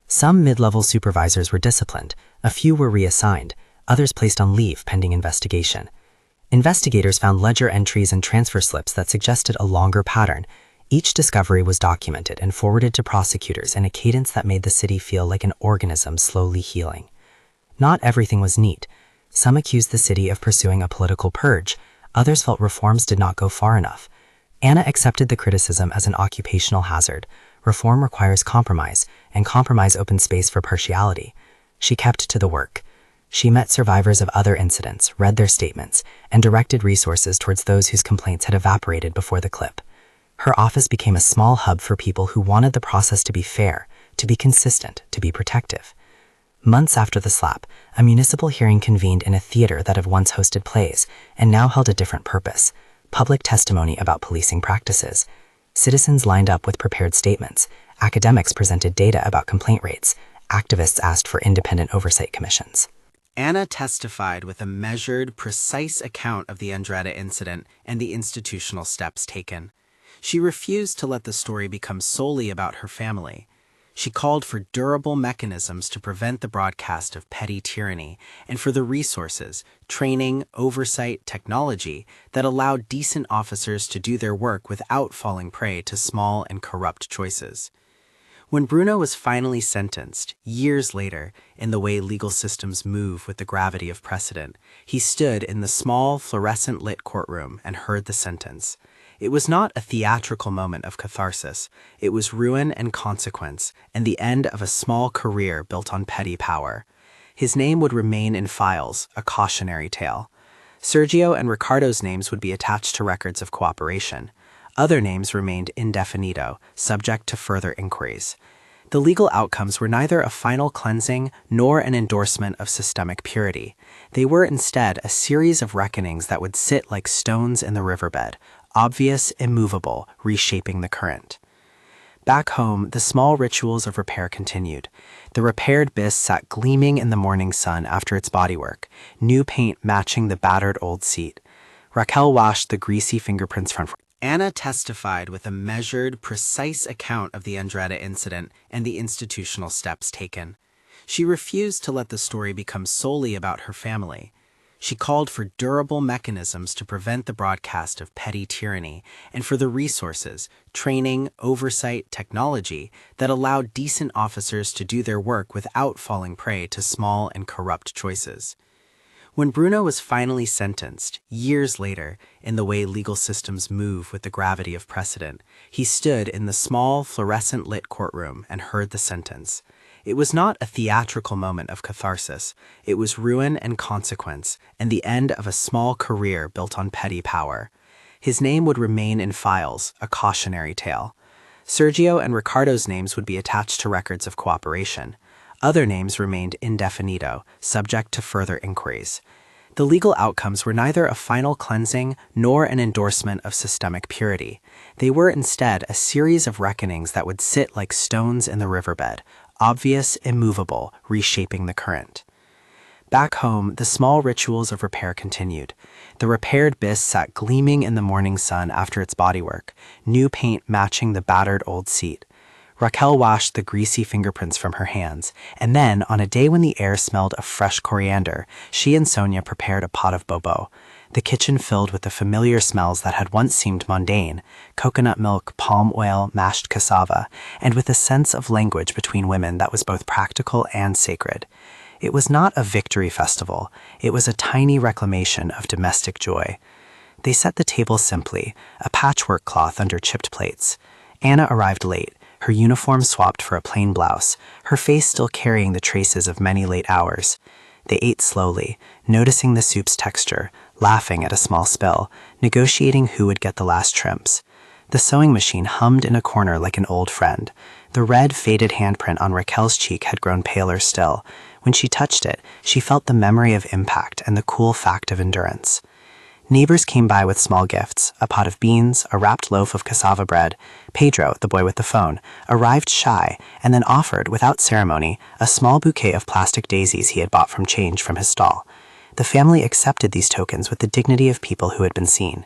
Some mid-level supervisors were disciplined, a few were reassigned, others placed on leave pending investigation. Investigators found ledger entries and transfer slips that suggested a longer pattern. Each discovery was documented and forwarded to prosecutors in a cadence that made the city feel like an organism slowly healing. Not everything was neat. Some accused the city of pursuing a political purge. Others felt reforms did not go far enough. Anna accepted the criticism as an occupational hazard. Reform requires compromise, and compromise opens space for partiality. She kept to the work. She met survivors of other incidents, read their statements, and directed resources towards those whose complaints had evaporated before the clip. Her office became a small hub for people who wanted the process to be fair, to be consistent, to be protective. Months after the slap, a municipal hearing convened in a theater that had once hosted plays and now held a different purpose: public testimony about policing practices. Citizens lined up with prepared statements. Academics presented data about complaint rates. Activists asked for independent oversight commissions. Anna testified with a measured, precise account of the Andrade incident and the institutional steps taken. She refused to let the story become solely about her family. She called for durable mechanisms to prevent the broadcast of petty tyranny and for the resources, training, oversight, technology that allowed decent officers to do their work without falling prey to small and corrupt choices. When Bruno was finally sentenced, years later, in the way legal systems move with the gravity of precedent, he stood in the small, fluorescent-lit courtroom and heard the sentence. It was not a theatrical moment of catharsis. It was ruin and consequence, and the end of a small career built on petty power. His name would remain in files, a cautionary tale. Sergio and Ricardo's names would be attached to records of cooperation. Other names remained indefinito, subject to further inquiries. The legal outcomes were neither a final cleansing nor an endorsement of systemic purity. They were instead a series of reckonings that would sit like stones in the riverbed, obvious, immovable, reshaping the current. Back home, the small rituals of repair continued. The repaired bis sat gleaming in the morning sun after its bodywork, new paint matching the battered old seat. Raquel washed the greasy fingerprints from Anna testified with a measured, precise account of the Andrade incident and the institutional steps taken. She refused to let the story become solely about her family. She called for durable mechanisms to prevent the broadcast of petty tyranny and for the resources, training, oversight, technology that allowed decent officers to do their work without falling prey to small and corrupt choices. When Bruno was finally sentenced, years later, in the way legal systems move with the gravity of precedent, he stood in the small, fluorescent-lit courtroom and heard the sentence. It was not a theatrical moment of catharsis. It was ruin and consequence, and the end of a small career built on petty power. His name would remain in files, a cautionary tale. Sergio and Ricardo's names would be attached to records of cooperation. Other names remained indefinito, subject to further inquiries. The legal outcomes were neither a final cleansing nor an endorsement of systemic purity. They were instead a series of reckonings that would sit like stones in the riverbed, obvious, immovable, reshaping the current. Back home, the small rituals of repair continued. The repaired bis sat gleaming in the morning sun after its bodywork, new paint matching the battered old seat. Raquel washed the greasy fingerprints from her hands, and then, on a day when the air smelled of fresh coriander, she and Sônia prepared a pot of bobo, the kitchen filled with the familiar smells that had once seemed mundane: coconut milk, palm oil, mashed cassava, and with a sense of language between women that was both practical and sacred. It was not a victory festival. It was a tiny reclamation of domestic joy. They set the table simply, a patchwork cloth under chipped plates. Anna arrived late, her uniform swapped for a plain blouse, her face still carrying the traces of many late hours. They ate slowly, noticing the soup's texture, laughing at a small spill, negotiating who would get the last shrimps. The sewing machine hummed in a corner like an old friend. The red, faded handprint on Raquel's cheek had grown paler still. When she touched it, she felt the memory of impact and the cool fact of endurance. Neighbors came by with small gifts, a pot of beans, a wrapped loaf of cassava bread. Pedro, the boy with the phone, arrived shy and then offered, without ceremony, a small bouquet of plastic daisies he had bought from change from his stall. The family accepted these tokens with the dignity of people who had been seen.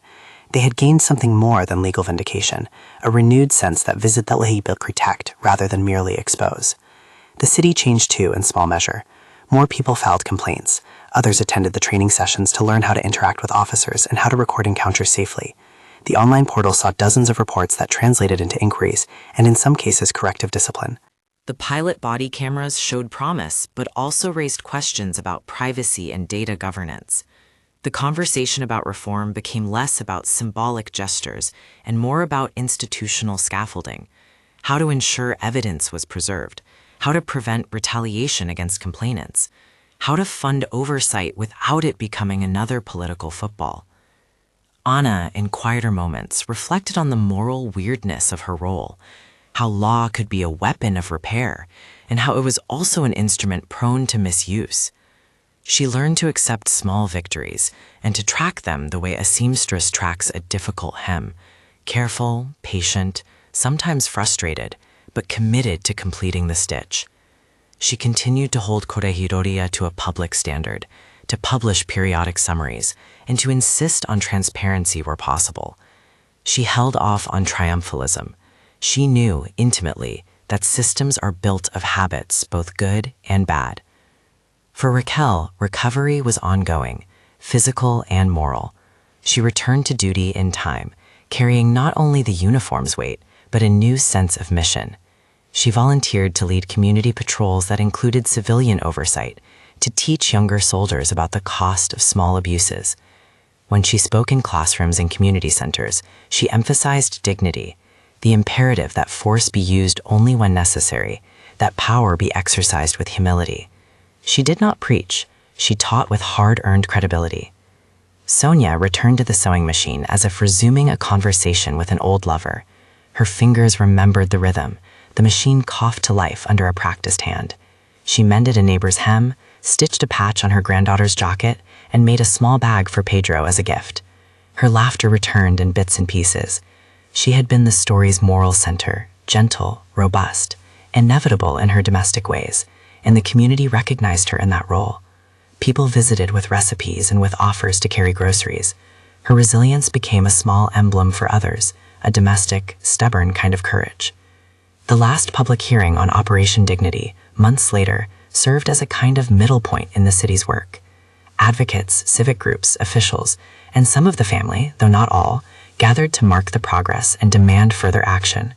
They had gained something more than legal vindication, a renewed sense that visit the ley will protect rather than merely expose. The city changed too in small measure. More people filed complaints. Others attended the training sessions to learn how to interact with officers and how to record encounters safely. The online portal saw dozens of reports that translated into inquiries and in some cases corrective discipline. The pilot body cameras showed promise, but also raised questions about privacy and data governance. The conversation about reform became less about symbolic gestures and more about institutional scaffolding, how to ensure evidence was preserved, how to prevent retaliation against complainants, how to fund oversight without it becoming another political football. Anna, in quieter moments, reflected on the moral weirdness of her role, how law could be a weapon of repair, and how it was also an instrument prone to misuse. She learned to accept small victories and to track them the way a seamstress tracks a difficult hem, careful, patient, sometimes frustrated, but committed to completing the stitch. She continued to hold Korehiroria to a public standard, to publish periodic summaries, and to insist on transparency where possible. She held off on triumphalism. She knew, intimately, that systems are built of habits, both good and bad. For Raquel, recovery was ongoing, physical and moral. She returned to duty in time, carrying not only the uniform's weight, but a new sense of mission. She volunteered to lead community patrols that included civilian oversight, to teach younger soldiers about the cost of small abuses. When she spoke in classrooms and community centers, she emphasized dignity, the imperative that force be used only when necessary, that power be exercised with humility. She did not preach, she taught with hard-earned credibility. Sônia returned to the sewing machine as if resuming a conversation with an old lover. Her fingers remembered the rhythm. The machine coughed to life under a practiced hand. She mended a neighbor's hem, stitched a patch on her granddaughter's jacket, and made a small bag for Pedro as a gift. Her laughter returned in bits and pieces. She had been the story's moral center, gentle, robust, inevitable in her domestic ways, and the community recognized her in that role. People visited with recipes and with offers to carry groceries. Her resilience became a small emblem for others, a domestic, stubborn kind of courage. The last public hearing on Operation Dignity, months later, served as a kind of middle point in the city's work. Advocates, civic groups, officials, and some of the family, though not all, gathered to mark the progress and demand further action.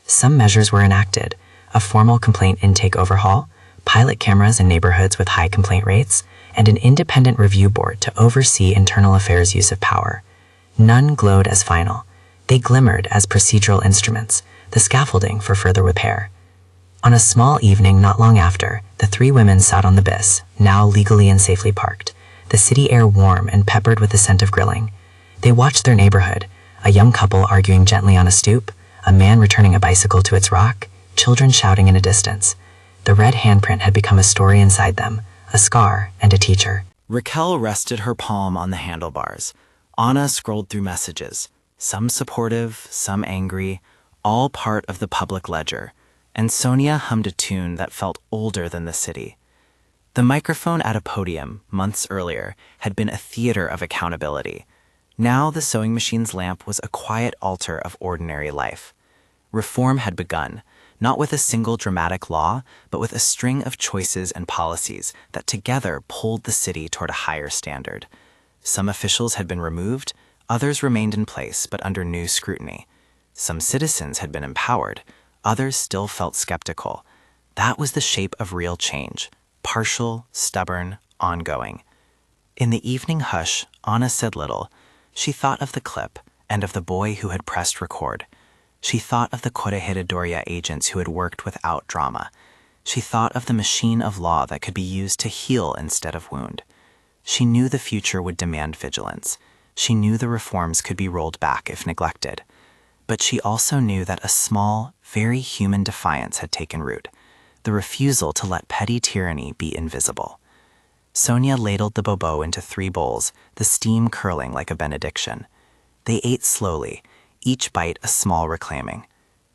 Some measures were enacted: a formal complaint intake overhaul, pilot cameras in neighborhoods with high complaint rates, and an independent review board to oversee internal affairs use of power. None glowed as final. They glimmered as procedural instruments, the scaffolding for further repair. On a small evening not long after, the three women sat on the bis, now legally and safely parked, the city air warm and peppered with the scent of grilling. They watched their neighborhood, a young couple arguing gently on a stoop, a man returning a bicycle to its rock, children shouting in a distance. The red handprint had become a story inside them, a scar and a teacher. Raquel rested her palm on the handlebars. Anna scrolled through messages, some supportive, some angry, all part of the public ledger, and Sônia hummed a tune that felt older than the city. The microphone at a podium, months earlier, had been a theater of accountability. Now the sewing machine's lamp was a quiet altar of ordinary life. Reform had begun, not with a single dramatic law, but with a string of choices and policies that together pulled the city toward a higher standard. Some officials had been removed, others remained in place but under new scrutiny. Some citizens had been empowered, others still felt skeptical. That was the shape of real change, partial, stubborn, ongoing. In the evening hush, Anna said little. She thought of the clip and of the boy who had pressed record. She thought of the Corregidora agents who had worked without drama. She thought of the machine of law that could be used to heal instead of wound. She knew the future would demand vigilance. She knew the reforms could be rolled back if neglected. But she also knew that a small, very human defiance had taken root, the refusal to let petty tyranny be invisible. Sônia ladled the bobo into 3 bowls, the steam curling like a benediction. They ate slowly, each bite a small reclaiming.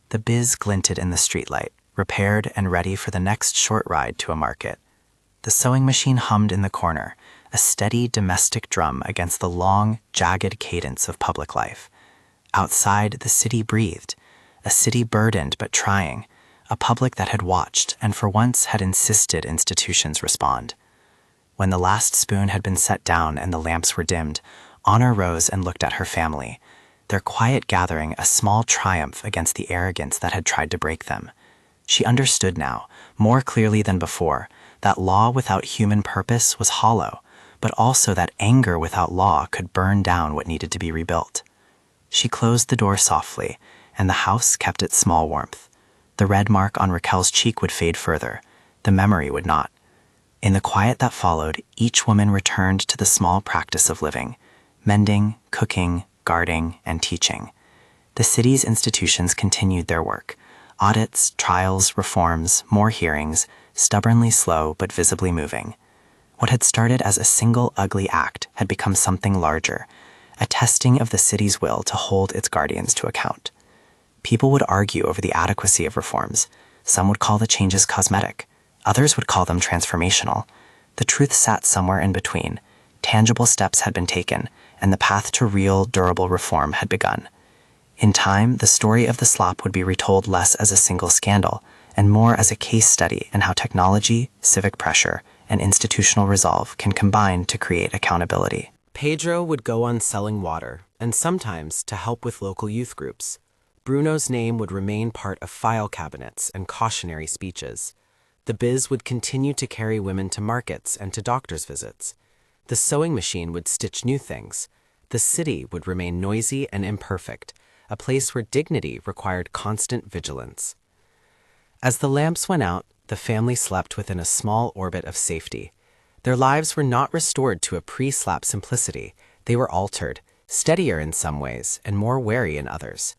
The biz glinted in the streetlight, repaired and ready for the next short ride to a market. The sewing machine hummed in the corner, a steady domestic drum against the long, jagged cadence of public life. Outside, the city breathed, a city burdened but trying, a public that had watched and for once had insisted institutions respond. When the last spoon had been set down and the lamps were dimmed, Anna rose and looked at her family, their quiet gathering a small triumph against the arrogance that had tried to break them. She understood now, more clearly than before, that law without human purpose was hollow, but also that anger without law could burn down what needed to be rebuilt. She closed the door softly, and the house kept its small warmth. The red mark on Raquel's cheek would fade further. The memory would not. In the quiet that followed, each woman returned to the small practice of living, mending, cooking, guarding, and teaching. The city's institutions continued their work. Audits, trials, reforms, more hearings, stubbornly slow but visibly moving. What had started as a single ugly act had become something larger, a testing of the city's will to hold its guardians to account. People would argue over the adequacy of reforms. Some would call the changes cosmetic. Others would call them transformational. The truth sat somewhere in between. Tangible steps had been taken, and the path to real, durable reform had begun. In time, the story of the slop would be retold less as a single scandal, and more as a case study in how technology, civic pressure, and institutional resolve can combine to create accountability. Pedro would go on selling water, and sometimes to help with local youth groups. Bruno's name would remain part of file cabinets and cautionary speeches. The biz would continue to carry women to markets and to doctor's visits. The sewing machine would stitch new things. The city would remain noisy and imperfect, a place where dignity required constant vigilance. As the lamps went out, the family slept within a small orbit of safety. Their lives were not restored to a pre-slap simplicity. They were altered, steadier in some ways and more wary in others.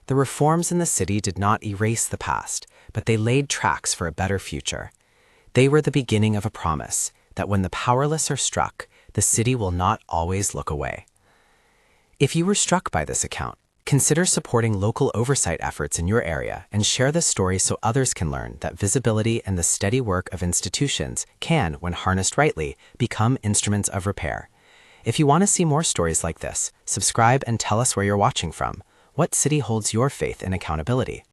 The reforms in the city did not erase the past, but they laid tracks for a better future. They were the beginning of a promise that when the powerless are struck, the city will not always look away. If you were struck by this account, consider supporting local oversight efforts in your area and share this story so others can learn that visibility and the steady work of institutions can, when harnessed rightly, become instruments of repair. If you want to see more stories like this, subscribe and tell us where you're watching from. What city holds your faith in accountability?